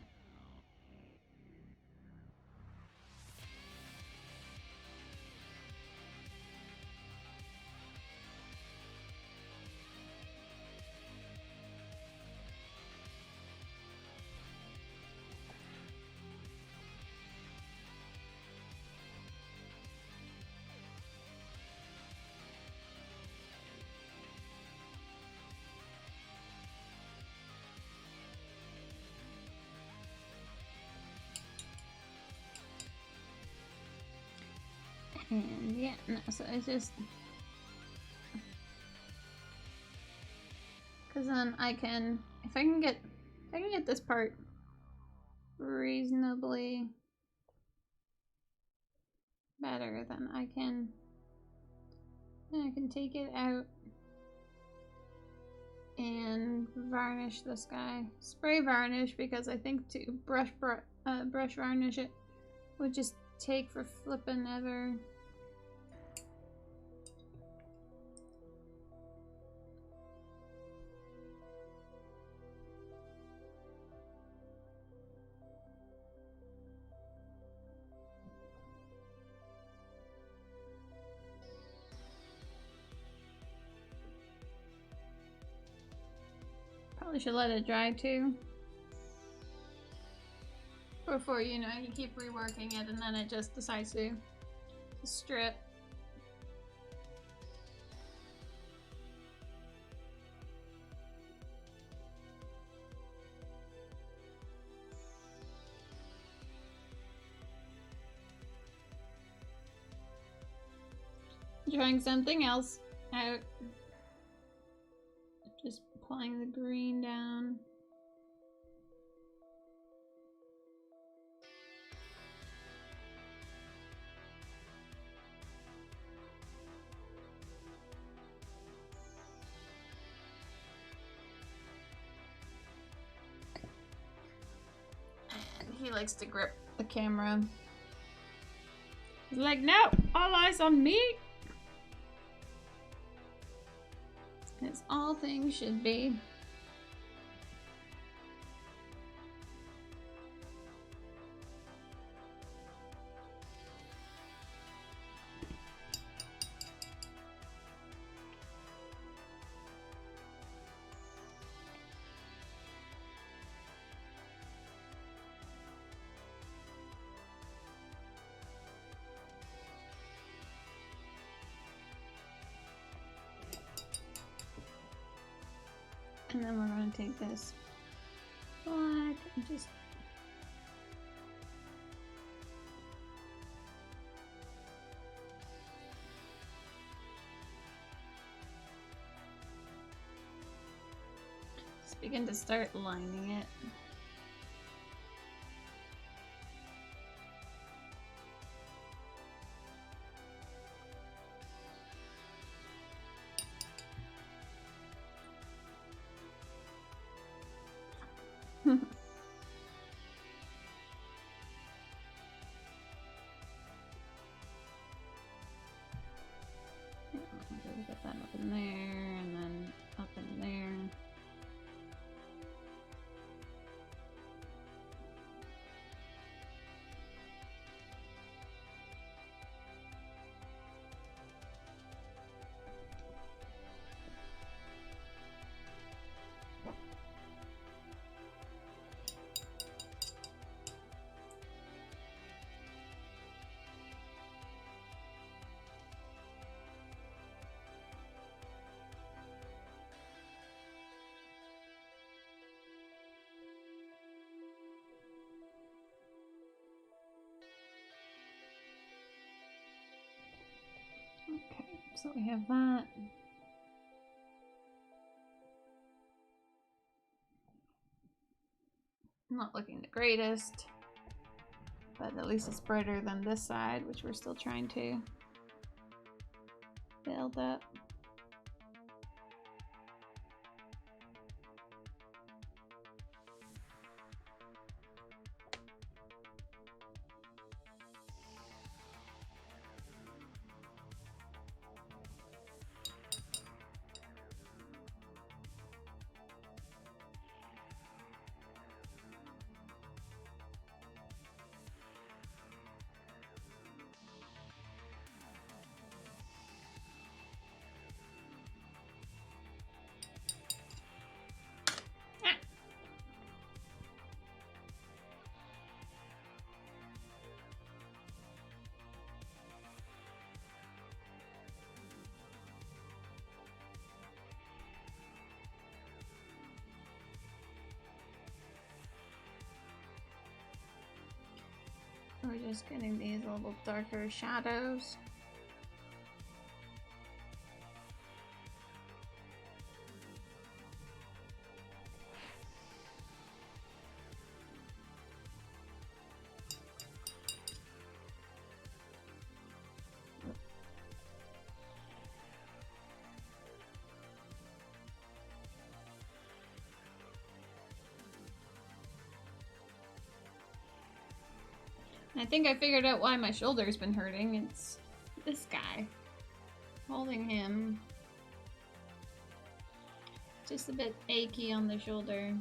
And yeah, no, so it's just Because then I can, if I can get this part reasonably better, then I can take it out and varnish this guy. Spray varnish, because I think to brush varnish it would just take for flippin' ever. Probably should let it dry too. Before, you know, you keep reworking it and then it just decides to strip. Trying something else out. Just applying the green down. He likes to grip the camera. He's like, no, all eyes on me. As all things should be. And then we're going to take this black and just begin to start lining it. Get that up in there and then up in there. Okay, so we have that. Not looking the greatest, but at least it's brighter than this side, which we're still trying to build up. We're just getting these little darker shadows. I think I figured out why my shoulder's been hurting. It's this guy. Holding him. Just a bit achy on the shoulder.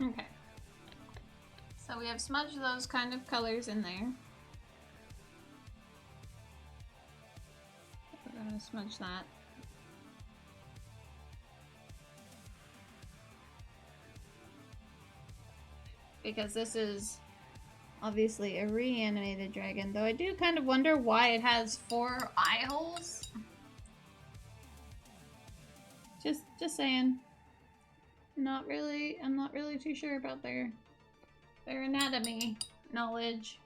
Okay. So we have smudged those kind of colors in there. We're gonna smudge that. Because this is obviously a reanimated dragon, though I do kind of wonder why it has 4 eye holes. Just saying. I'm not really too sure about their anatomy knowledge.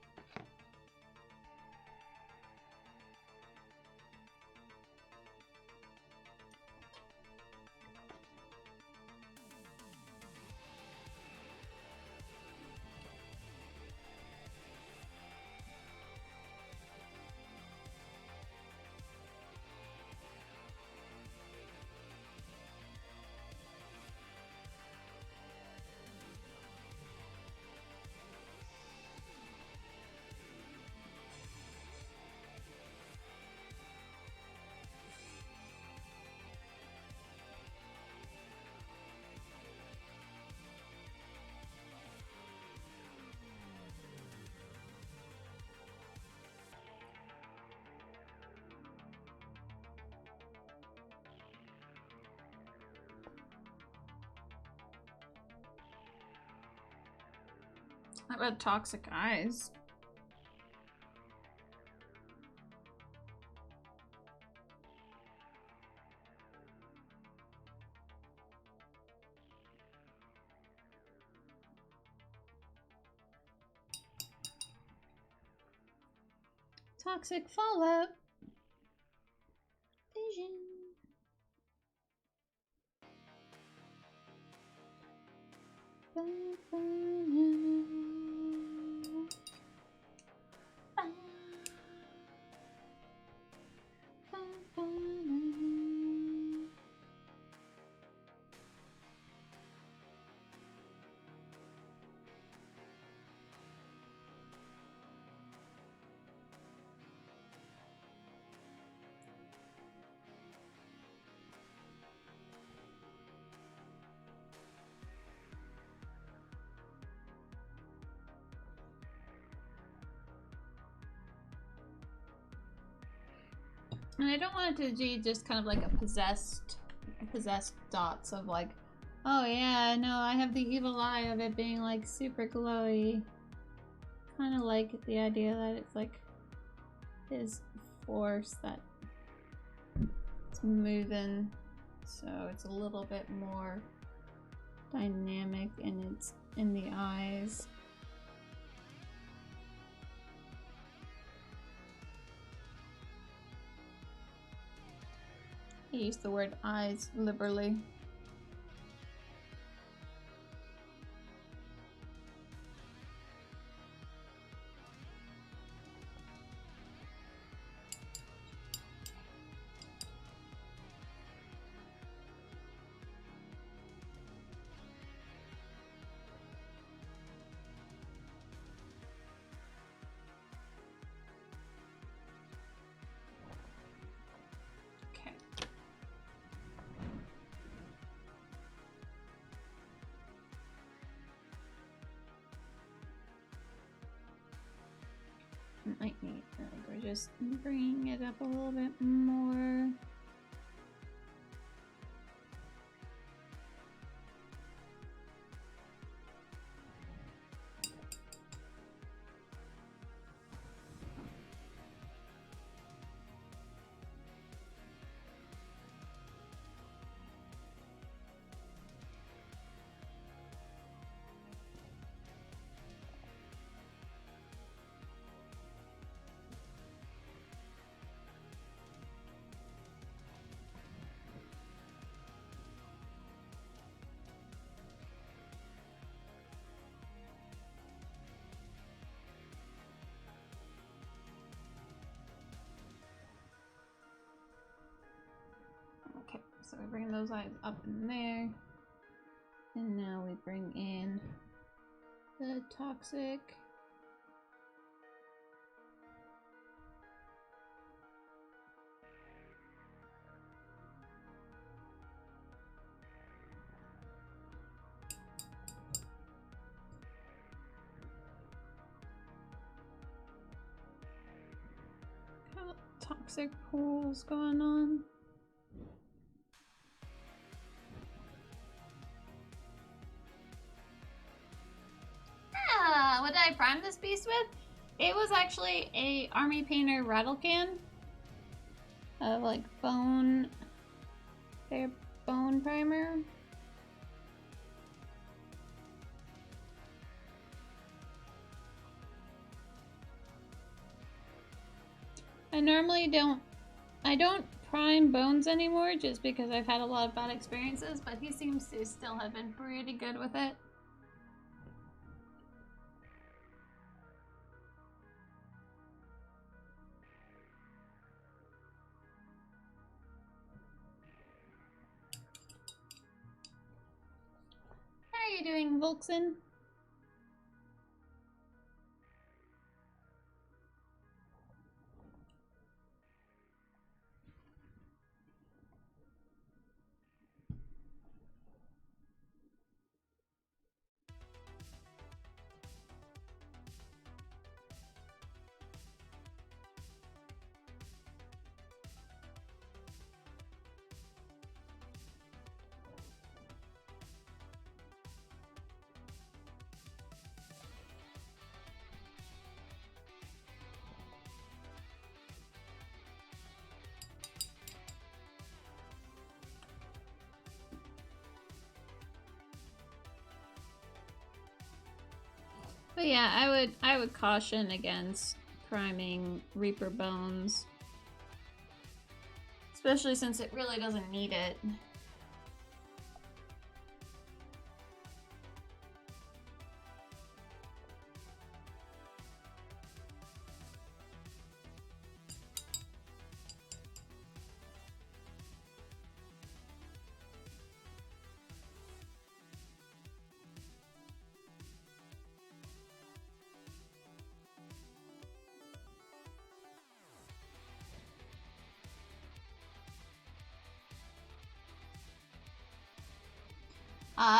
How about toxic eyes? Toxic fallout. Vision. And I don't want it to be just kind of like a possessed dots of like, oh yeah, no, I have the evil eye of it being like super glowy. Kind of like the idea that it's like his force that it's moving, so it's a little bit more dynamic and it's in the eyes. I use the word eyes liberally. Might need, we're just bringing it up a little bit more. so we bring those eyes up in there. And now we bring in the toxic. Toxic pools going on. Ah, what did I prime this beast with? It was actually a Army Painter rattle can of like bone, their bone primer. I normally don't prime bones anymore just because I've had a lot of bad experiences, but he seems to still have been pretty good with it. How are you doing, Volkson? But yeah, I would caution against priming Reaper Bones. Especially since it really doesn't need it.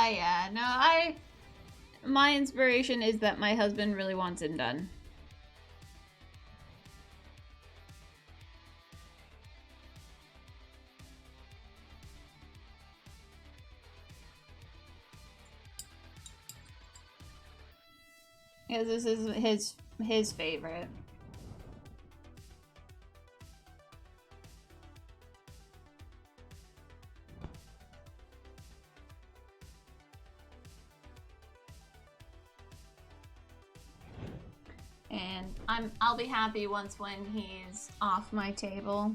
Yeah, no, my inspiration is that my husband really wants him done. Because this is his favorite. And I'll be happy when he's off my table.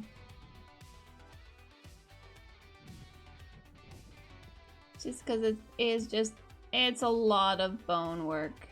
Just because it is it's a lot of bone work.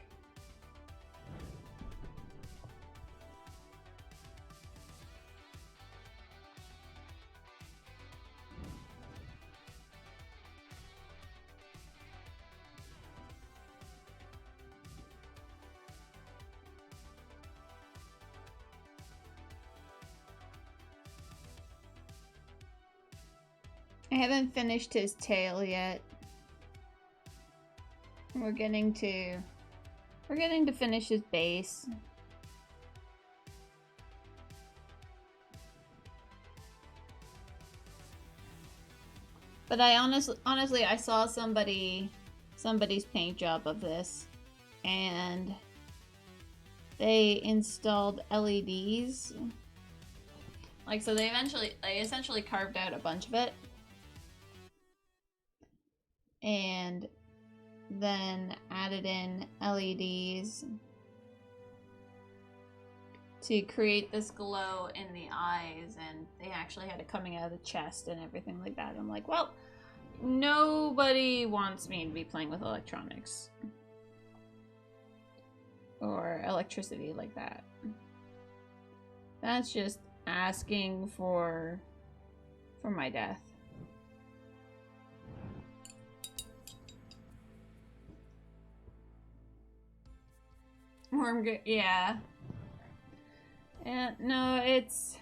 I haven't finished his tail yet. We're getting to finish his base. But I honestly I saw somebody's paint job of this, and they installed LEDs. Like, so they essentially carved out a bunch of it. And then added in LEDs to create this glow in the eyes, and they actually had it coming out of the chest and everything like that. I'm like, well, nobody wants me to be playing with electronics or electricity like that. That's just asking for my death. Worm, yeah. Yeah, no, it's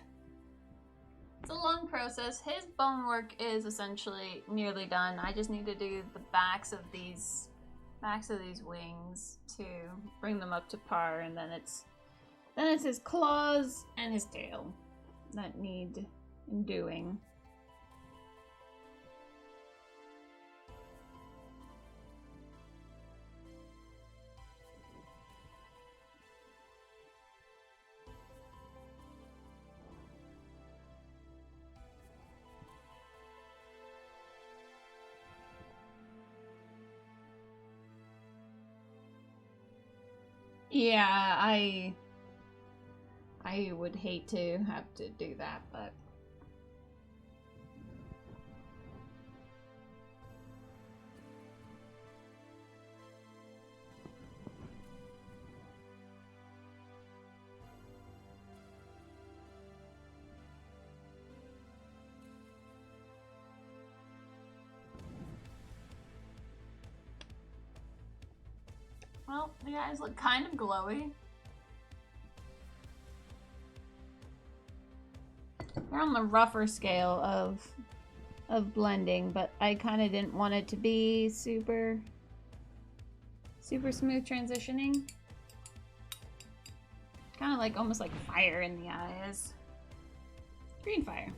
a long process. His bone work is essentially nearly done. I just need to do the backs of these wings to bring them up to par, and then it's his claws and his tail that need doing. Yeah, I would hate to have to do that, but well, the eyes look kind of glowy. We're on the rougher scale of blending, but I kind of didn't want it to be super smooth transitioning. Kind of like almost like fire in the eyes. Green fire.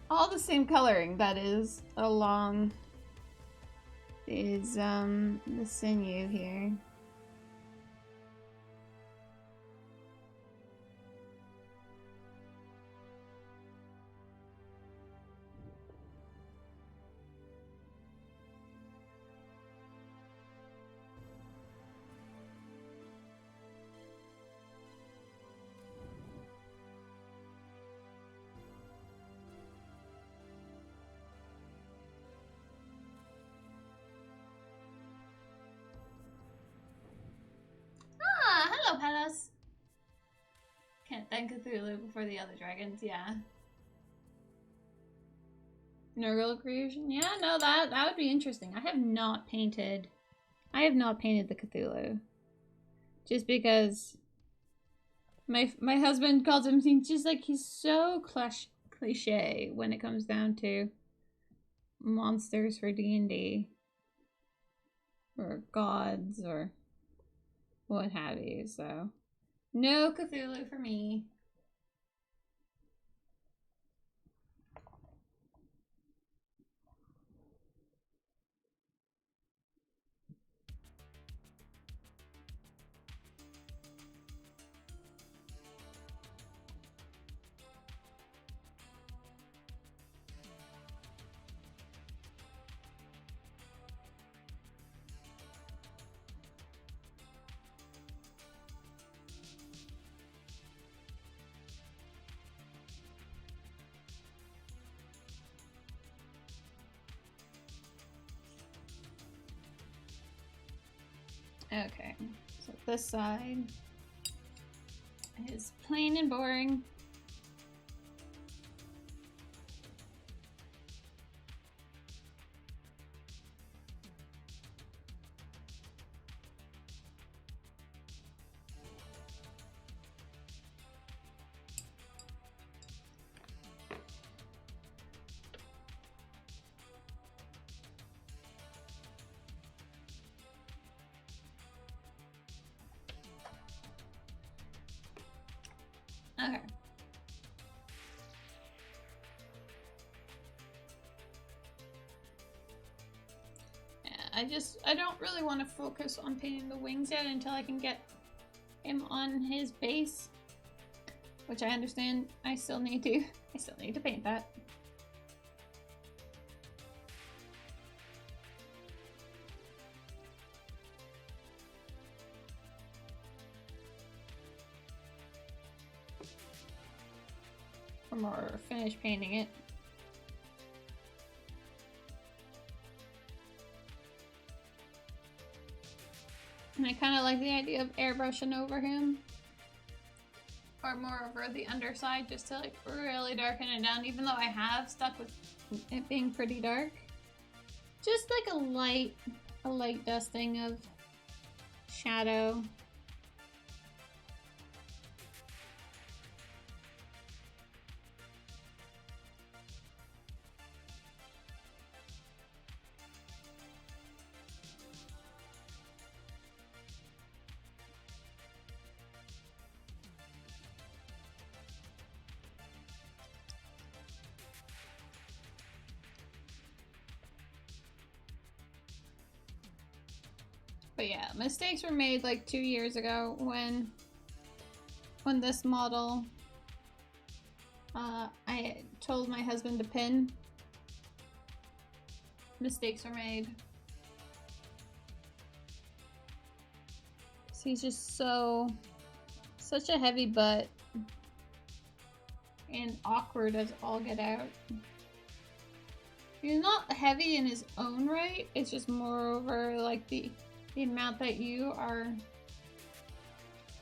All the same coloring that is along the sinew here. Hello, Pelos. Can't thank Cthulhu before the other dragons, yeah. Nurgle creation? Yeah, no, that would be interesting. I have not painted the Cthulhu. Just because my husband calls him, just like he's so cliche when it comes down to monsters for D&D. Or gods or what have you, so no Cthulhu for me. Okay, so this side is plain and boring. Okay. Yeah, I don't really want to focus on painting the wings yet until I can get him on his base. Which I understand I still need to paint that. Or finish painting it. And I kind of like the idea of airbrushing over him. or more over the underside, just to like really darken it down, even though I have stuck with it being pretty dark. Just like a light dusting of shadow. But yeah, mistakes were made like 2 years ago when this model, I told my husband to pin. Mistakes were made. So he's just such a heavy butt and awkward as all get out. He's not heavy in his own right, it's just moreover like the amount that you are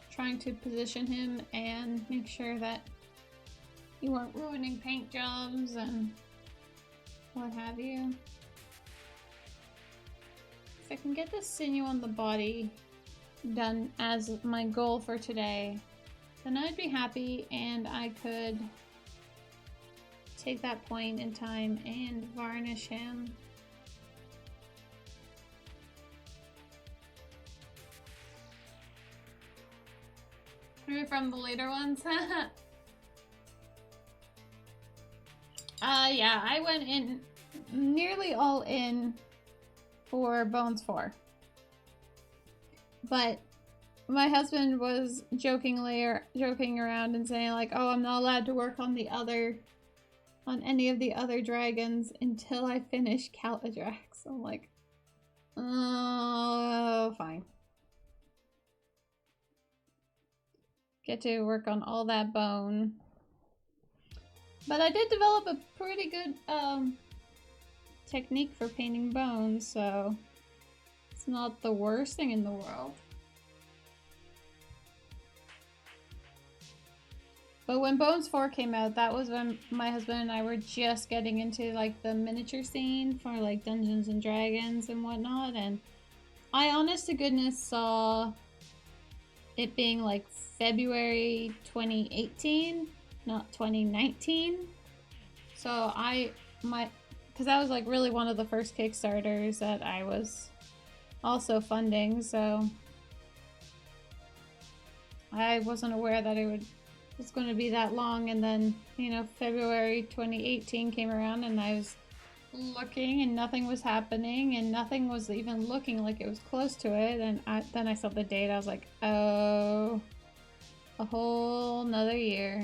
trying to position him and make sure that you weren't ruining paint jobs and what have you. If I can get the sinew on the body done as my goal for today, then I'd be happy and I could take that point in time and varnish him. Maybe from the later ones. Yeah, I went in nearly all in for Bones 4. But my husband was joking around and saying like, oh, I'm not allowed to work on any of the other dragons until I finish Kaladrax. I'm like, oh, fine. Get to work on all that bone. But I did develop a pretty good technique for painting bones, so it's not the worst thing in the world. But when Bones 4 came out, that was when my husband and I were just getting into like the miniature scene for like Dungeons and Dragons and whatnot, and I honest to goodness saw it being like February 2018, not 2019. So because that was like really one of the first Kickstarters that I was also funding, so I wasn't aware that it was going to be that long. And then, you know, February 2018 came around and I was looking and nothing was happening and nothing was even looking like it was close to it, and then I saw the date. I was like, oh, a whole nother year.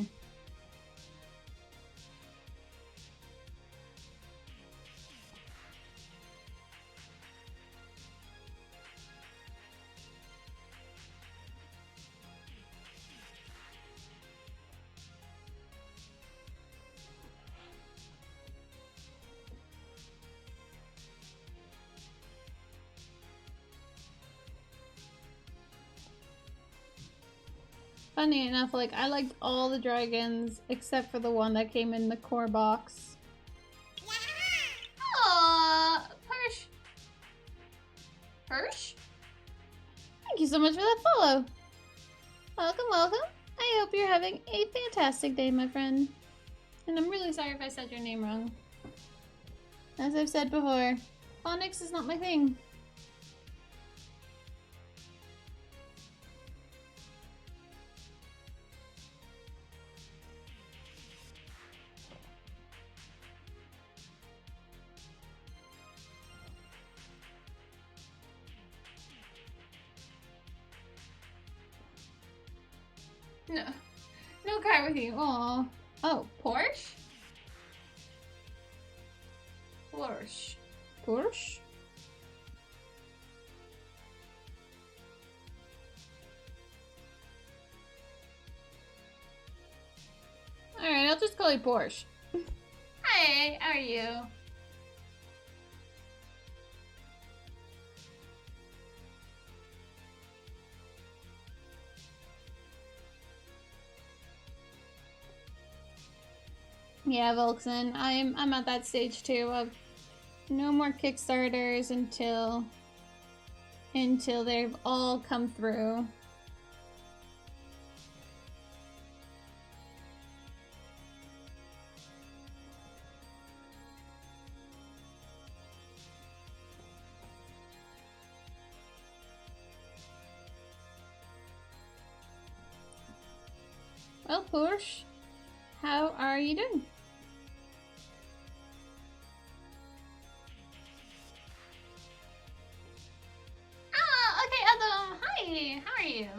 Funny enough, like, I liked all the dragons except for the one that came in the core box. Aww, Persh. Persh? Thank you so much for that follow. Welcome, welcome. I hope you're having a fantastic day, my friend. And I'm really sorry if I said your name wrong. As I've said before, phonics is not my thing. No car with you. Aw. Oh, Porsche? Porsche. Porsche? Alright, I'll just call you Porsche. Hi, how are you? Yeah, Volkson, I'm at that stage too of no more Kickstarters until they've all come through. Well, Porsche, how are you doing? Ah, okay, Adam. Hi, how are you?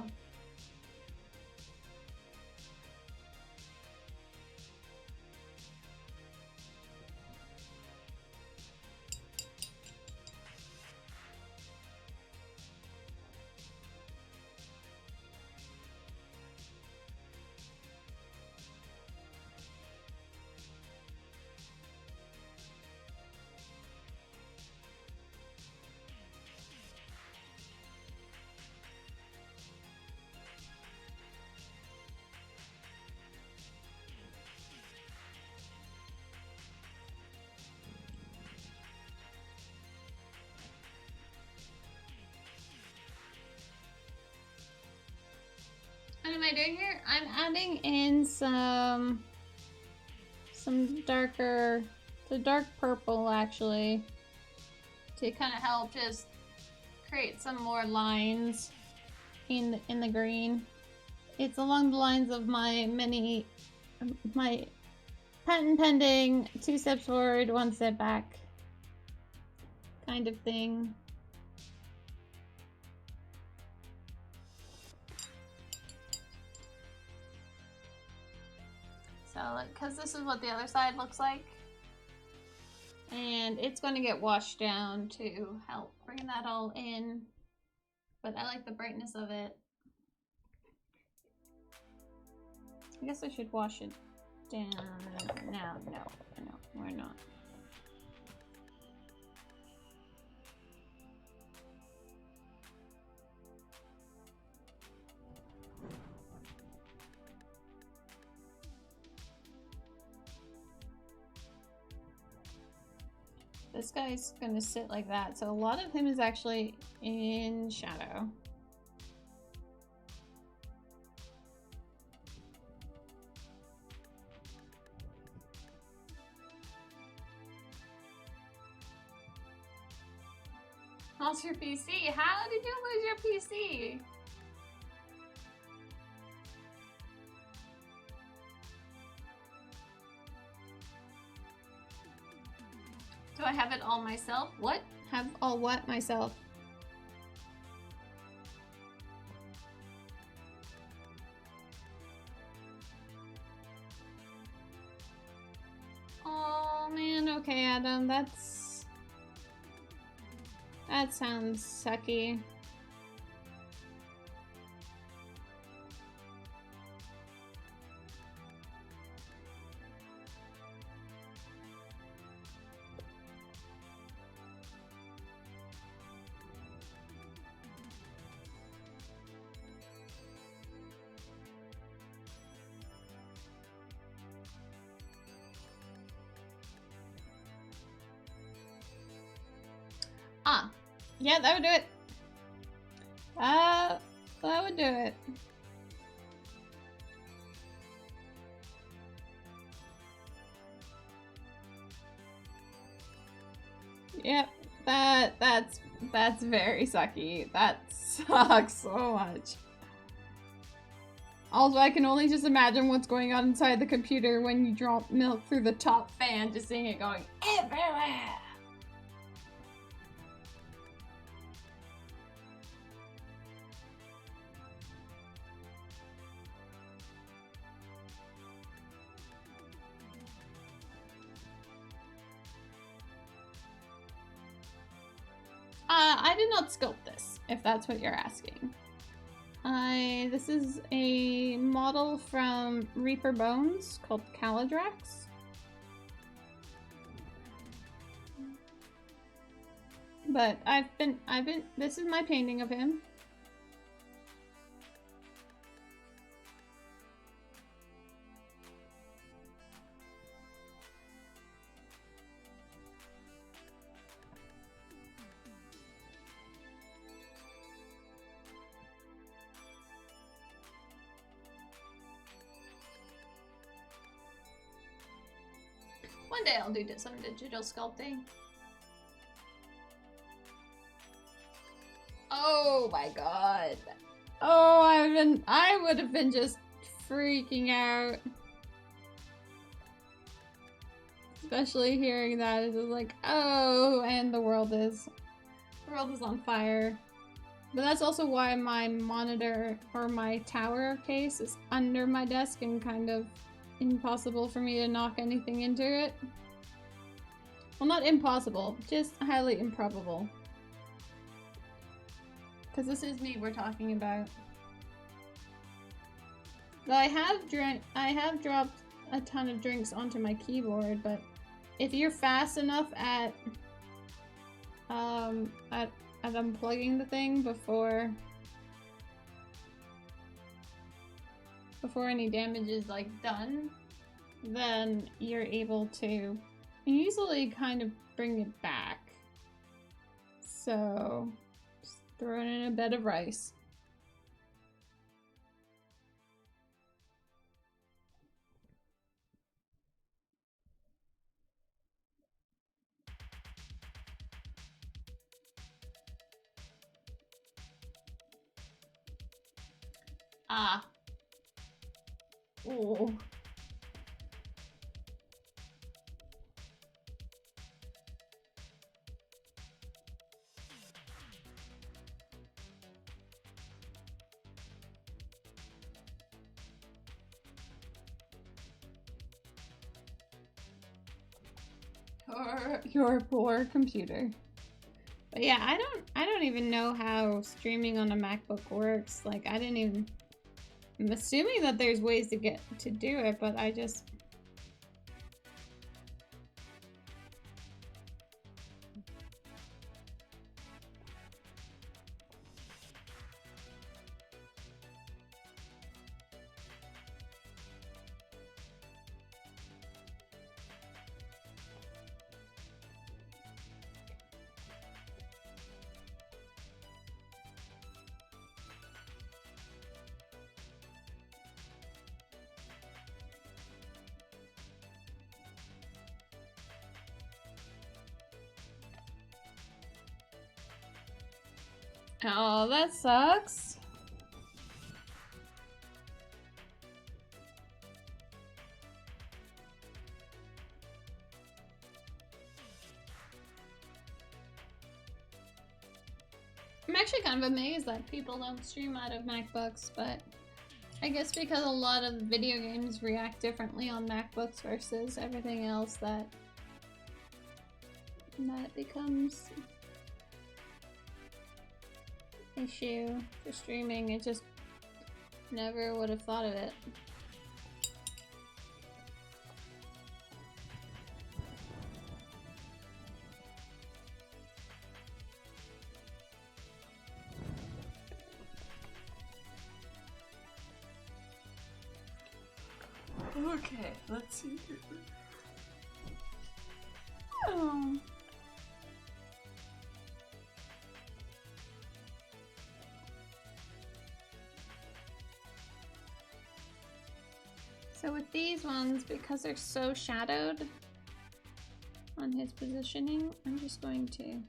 What am I doing here? I'm adding in some darker, the dark purple actually, to kind of help just create some more lines in the green. It's along the lines of my patent pending, 2 steps forward, 1 step back kind of thing. So, because this is what the other side looks like. And it's going to get washed down to help bring that all in. But I like the brightness of it. I guess I should wash it down. No, we're not. This guy's gonna sit like that, so a lot of him is actually in shadow. Lost your PC? How did you lose your PC? Do I have it all myself? What? Have all what myself? Oh man, okay Adam, that sounds sucky. Ah, yeah, that would do it. That would do it. Yep, that's very sucky. That sucks so much. Also, I can only just imagine what's going on inside the computer when you drop milk through the top fan, just seeing it going everywhere. I did not sculpt this, if that's what you're asking. This is a model from Reaper Bones called Kaladrax. But this is my painting of him. One day I'll do some digital sculpting. Oh my god. Oh, I would have been just freaking out. Especially hearing that, it's just like, oh, and the world is on fire. But that's also why my monitor or my tower case is under my desk and kind of impossible for me to knock anything into it. Well, not impossible, just highly improbable. Because this is me we're talking about. Though I have dropped a ton of drinks onto my keyboard, but if you're fast enough at unplugging the thing before any damage is like done, then you're able to easily kind of bring it back. So just throw it in a bed of rice. Ah. Ooh. Your poor computer. But yeah, I don't even know how streaming on a MacBook works. Like, I'm assuming that there's ways to get to do it, but I just... Oh, that sucks. I'm actually kind of amazed that people don't stream out of MacBooks, but I guess because a lot of video games react differently on MacBooks versus everything else that it becomes issue for streaming. I just never would have thought of it. Okay, let's see here. Oh. So with these ones, because they're so shadowed on his positioning, I'm just going to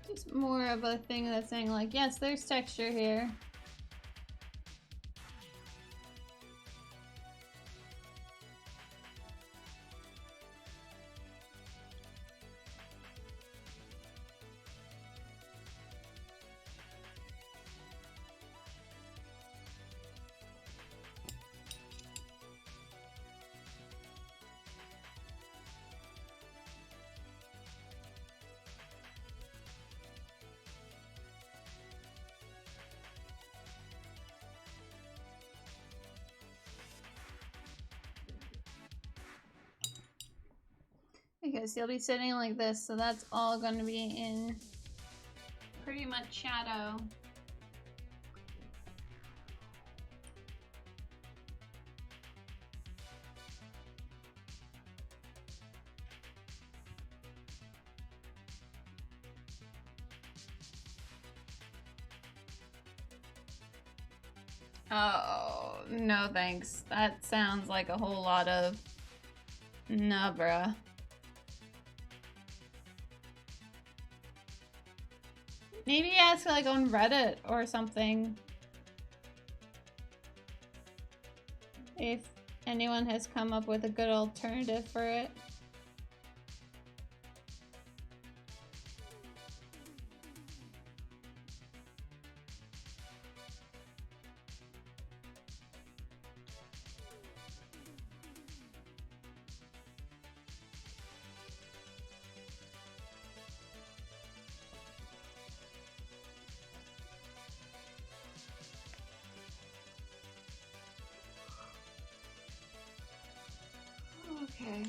just more of a thing that's saying like, yes, there's texture here. Because he'll be sitting like this, so that's all going to be in pretty much shadow. Oh, no thanks. That sounds like a whole lot of... Nah, bruh. Maybe ask like on Reddit or something. If anyone has come up with a good alternative for it. Okay.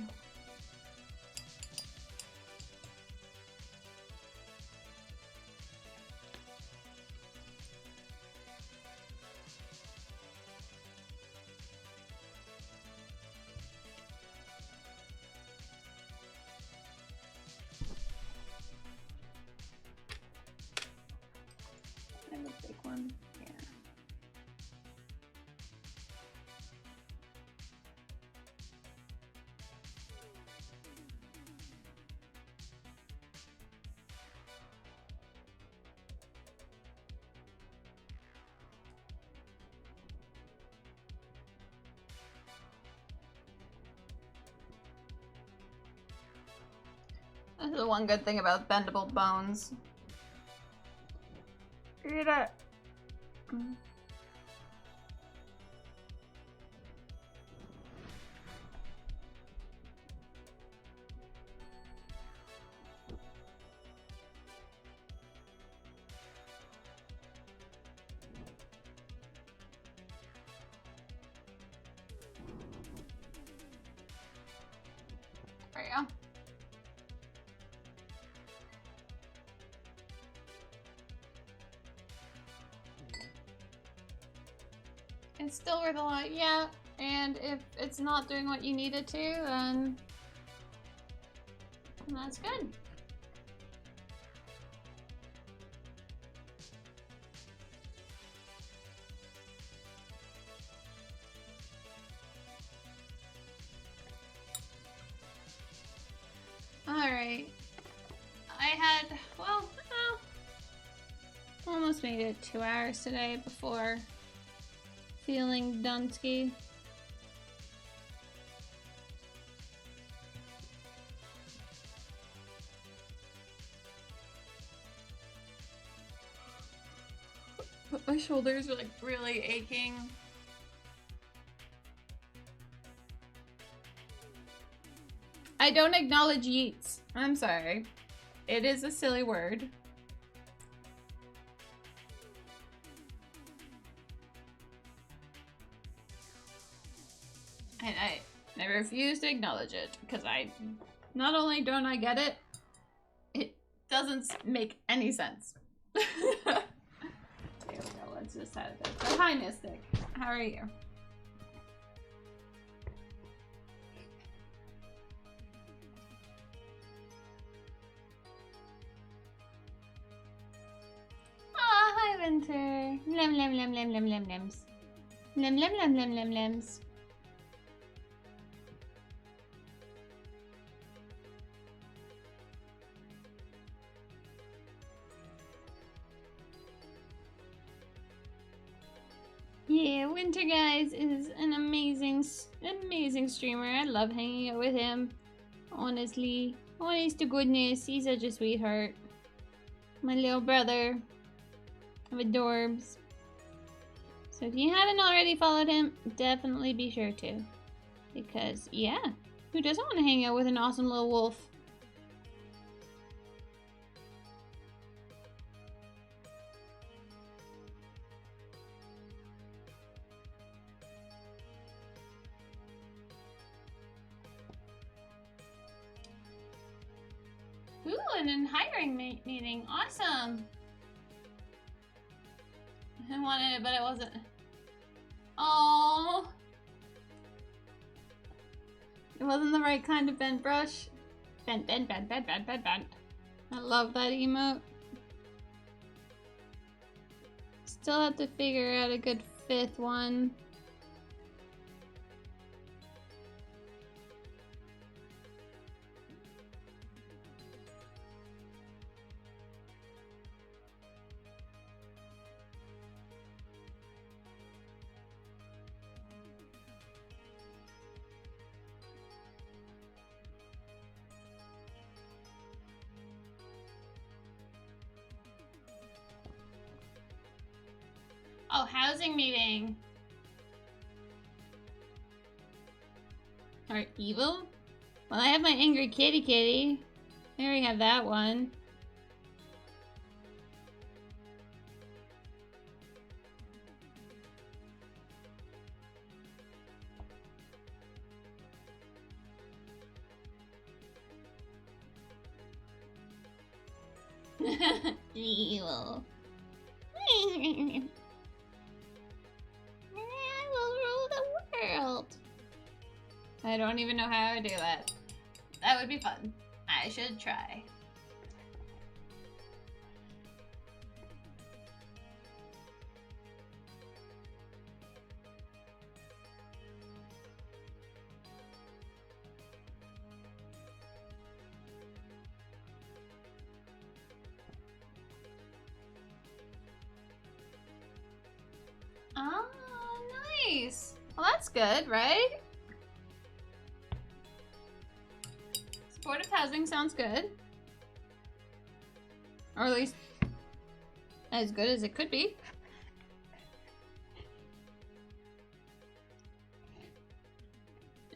I have a big one. Yeah. That's the one good thing about bendable bones. Eat it. There you go. It's still worth a lot, yeah. And if it's not doing what you need it to, then that's good. Alright. I had, well, almost made it 2 hours today before feeling dunsky. But my shoulders are like really aching. I don't acknowledge yeets. I'm sorry. It is a silly word. And I refuse to acknowledge it because not only don't I get it, it doesn't make any sense. There we go. Let's just have this. So, hi, Mystic. How are you? Oh, hi, Winter. Lem lem lem lem lem lem lems. Lem lem lem lem lem lems. Yeah, Winter Guys is an amazing streamer. I love hanging out with him. Honestly, honest to goodness, he's such a sweetheart. My little brother of adorbs. So if you haven't already followed him, definitely be sure to. Because, yeah, who doesn't want to hang out with an awesome little wolf? Ooh, and an hiring meeting. Awesome. I wanted it, but it wasn't. Oh, it wasn't the right kind of bent brush. Bent. I love that emote. Still have to figure out a good 5th one. Oh, housing meeting. Or evil? Well, I have my angry kitty. I already have that one. Evil. I will rule the world. I don't even know how I would do that. That would be fun. I should try. Oh, nice. Well, that's good, right? Supportive housing sounds good. Or at least as good as it could be.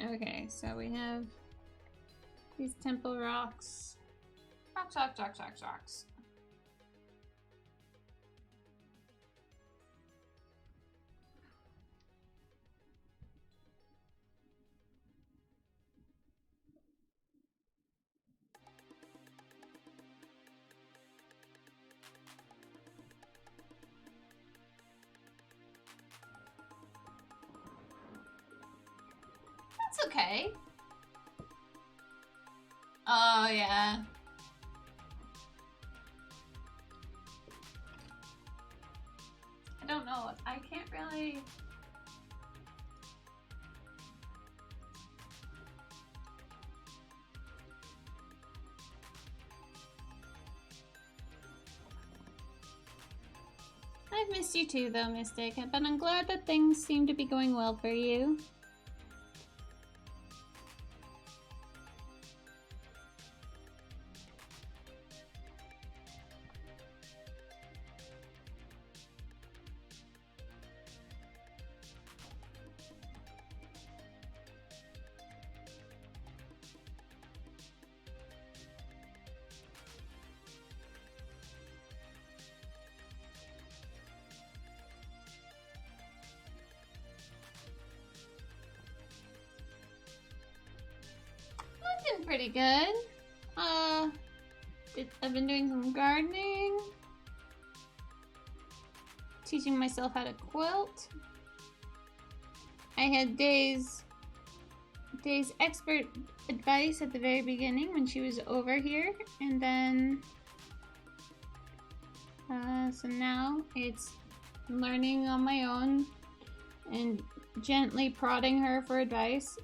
Okay, so we have these temple rocks. Rocks. That's okay. Oh, yeah. I don't know. I can't really... I've missed you too, though, Mystic, but I'm glad that things seem to be going well for you. I've been pretty good. I've been doing some gardening, teaching myself how to quilt. I had Day's expert advice at the very beginning when she was over here, and then so now it's learning on my own and gently prodding her for advice.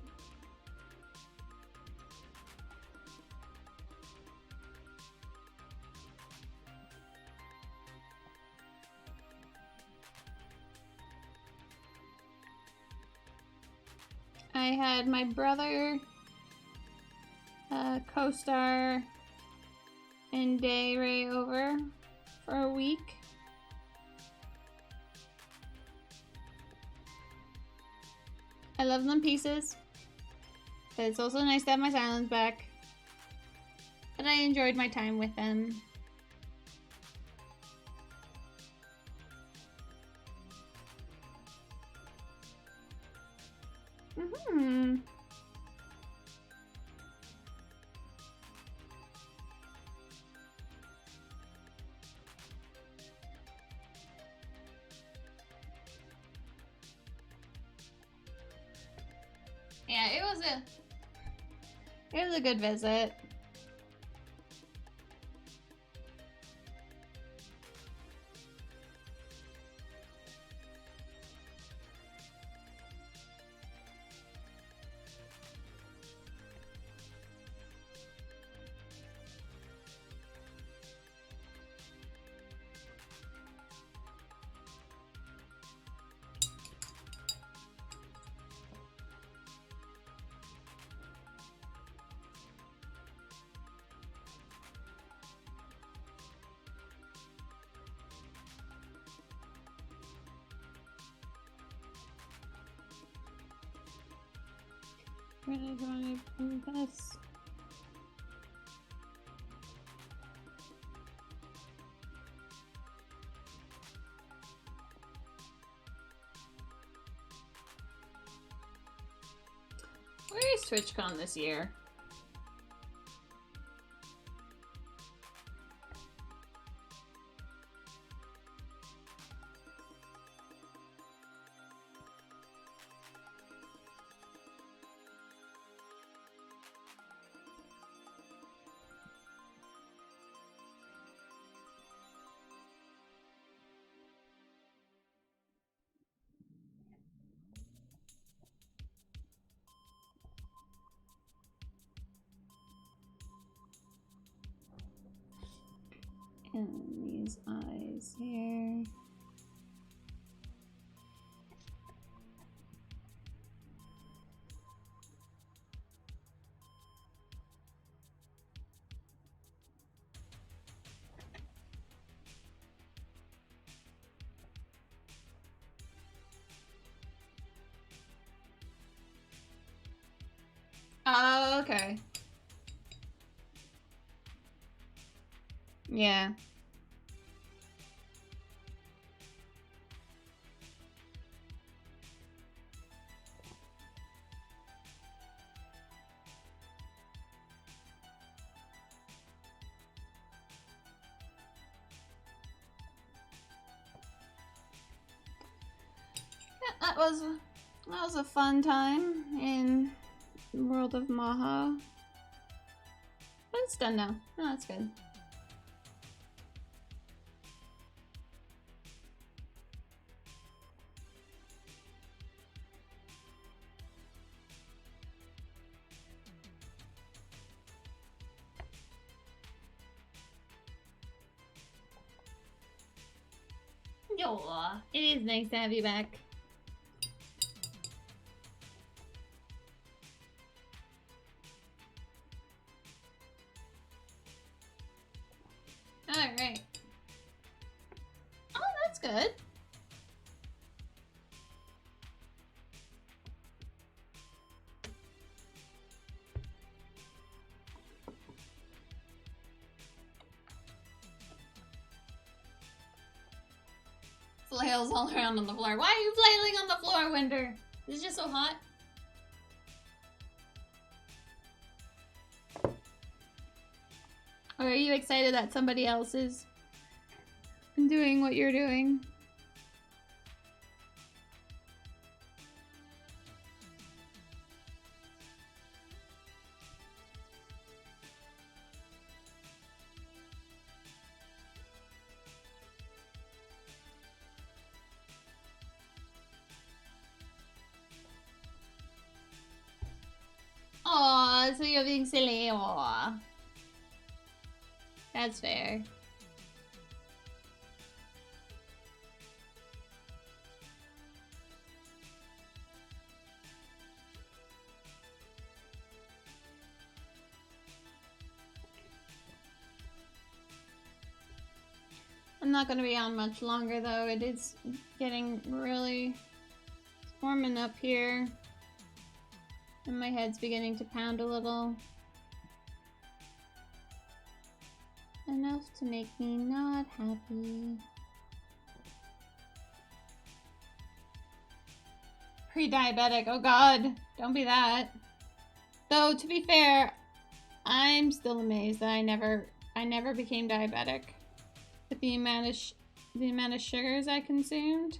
I had my brother, co-star, and Day Ray over for a week. I love them pieces, but it's also nice to have my silence back. But I enjoyed my time with them. Yeah, it was a good visit. Where did I do this? Where is TwitchCon this year? And these eyes here. Oh, okay. Yeah. That was a fun time in the world of Maha. But it's done now. Oh, that's good. Aw, it is nice to have you back. Alright. Oh, that's good. Flails all around on the floor. Why are you flailing on the floor, Winder? Is it just so hot? Or are you excited that somebody else is doing what you're doing? Aw, so you're being silly. Aw. That's fair. I'm not going to be on much longer though. It is getting really warming up here. And my head's beginning to pound a little. Enough to make me not happy. Pre-diabetic, oh god, don't be that. Though, to be fair, I'm still amazed that I never became diabetic with the amount of sugars I consumed.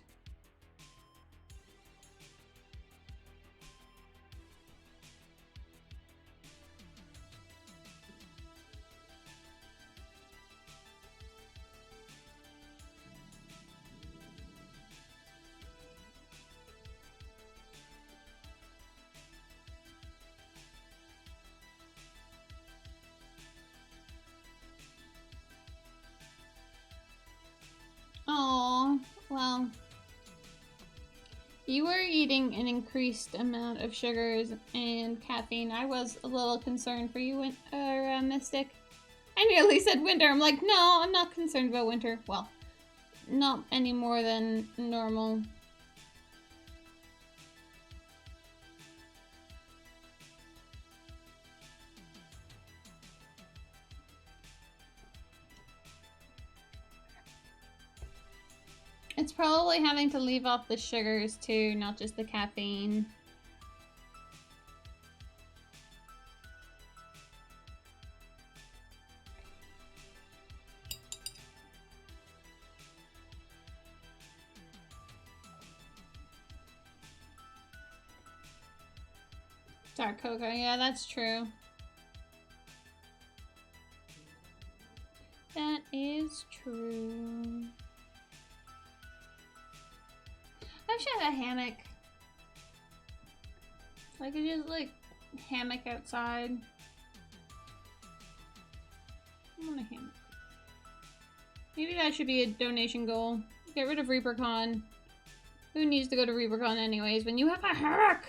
You were eating an increased amount of sugars and caffeine. I was a little concerned for you, Mystic. I nearly said Winter. I'm like, no, I'm not concerned about Winter. Well, not any more than normal. It's probably having to leave off the sugars too, not just the caffeine. Dark cocoa, yeah, that's true. That is true. I should have a hammock. I could just like hammock outside. I want a hammock. Maybe that should be a donation goal. Get rid of ReaperCon. Who needs to go to ReaperCon anyways when you have a hammock?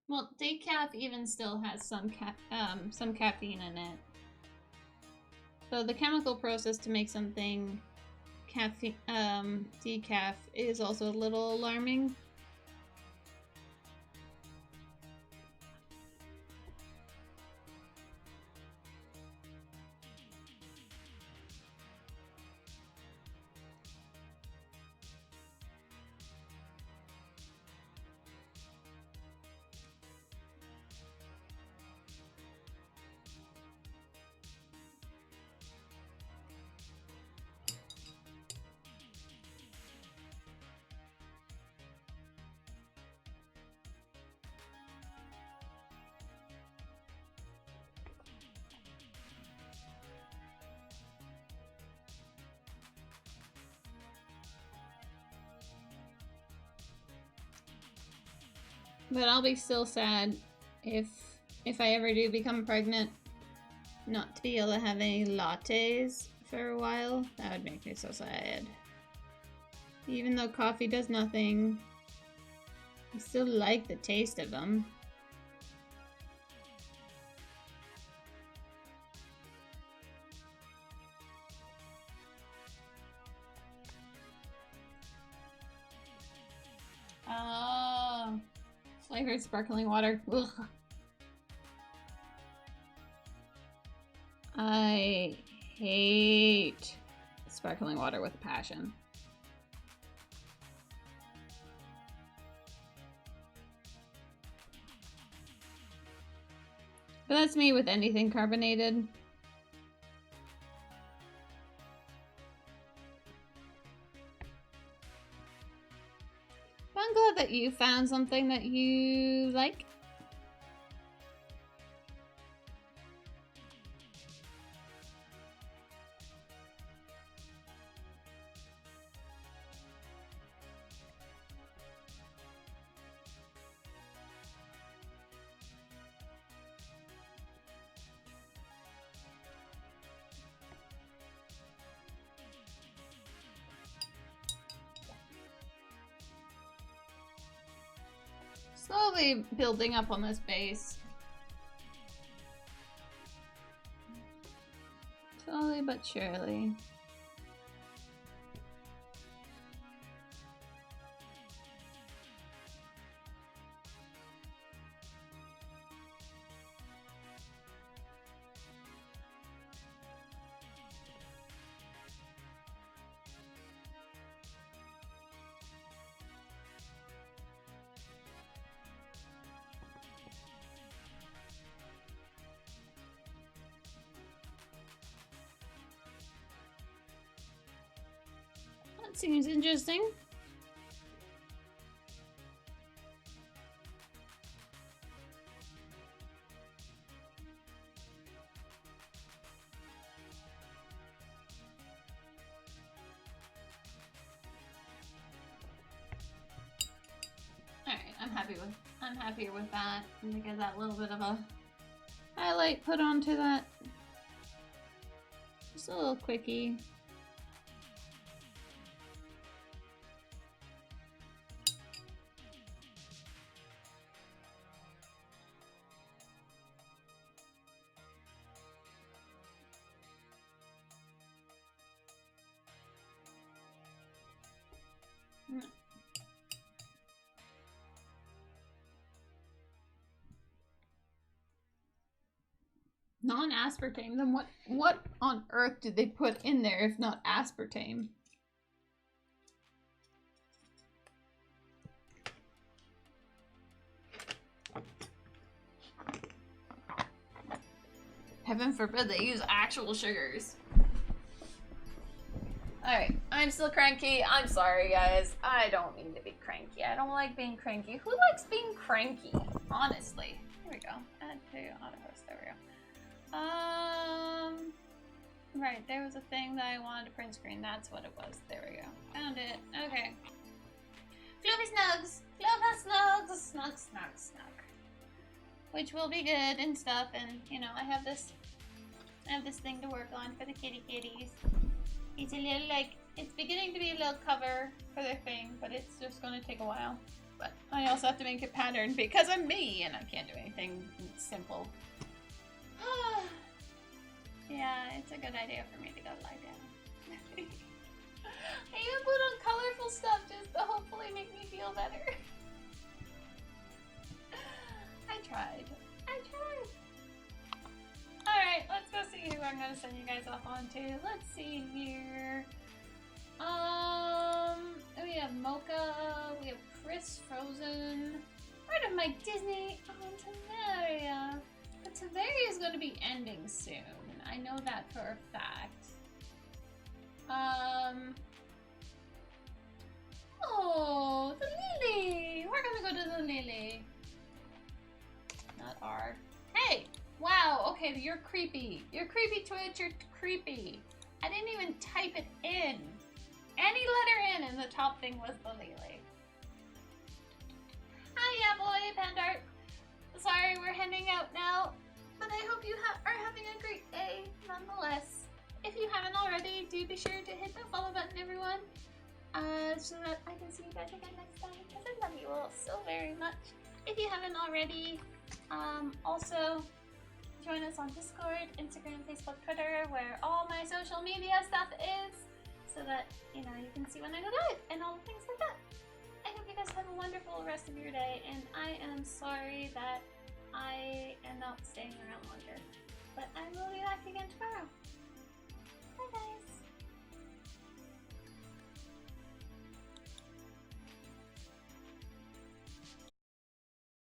Well, decaf even still has some caffeine in it. So the chemical process to make something decaf is also a little alarming. But I'll be still sad if I ever do become pregnant, not to be able to have any lattes for a while. That would make me so sad. Even though coffee does nothing, I still like the taste of them. Oh, flavored sparkling water. Ugh. I hate sparkling water with a passion. But that's me with anything carbonated. But I'm glad that you found something that you like. Slowly building up on this base. Slowly but surely. That seems interesting. Alright, I'm happier with that. I'm gonna get that little bit of a highlight put onto that. Just a little quickie. Non-aspartame? Then what on earth did they put in there if not aspartame? Heaven forbid they use actual sugars. Alright, I'm still cranky. I'm sorry, guys. I don't mean to be cranky. I don't like being cranky. Who likes being cranky? Honestly. Here we go. Add to auto host. There we go. Right, there was a thing that I wanted to print screen. That's what it was. There we go. Found it. Okay. Floofy Snugs! Floofy Snugs! Snug, snug, snug. Which will be good and stuff, and, you know, I have this thing to work on for the kitty kitties. It's a little, like, it's beginning to be a little cover for their thing, but it's just gonna take a while. But I also have to make it patterned because I'm me, and I can't do anything simple. Yeah, it's a good idea for me to go lie down. I even put on colorful stuff just to hopefully make me feel better. I tried. Alright, let's go see who I'm gonna send you guys off on to. Let's see here. We have Mocha, we have Chris Frozen, part of my Disney, Tavaria. But Tavaria is going to be ending soon. I know that for a fact. Oh, the Lily! We're gonna go to the Lily. Not R. Hey! Wow, okay, you're creepy. You're creepy, Twitch, you're creepy. I didn't even type it in. Any letter in, and the top thing was the Lily. Hiya, boy, Pandart. Sorry, we're heading out now, but I hope you are having a great day nonetheless. If you haven't already, do be sure to hit the follow button, everyone, so that I can see you guys again next time, because I love you all so very much. If you haven't already, also join us on Discord, Instagram, Facebook, Twitter, where all my social media stuff is, so that, you know, you can see when I go live and all the things like that. I hope you guys have a wonderful rest of your day, and I am sorry that I am not staying around longer, but I will be back again tomorrow.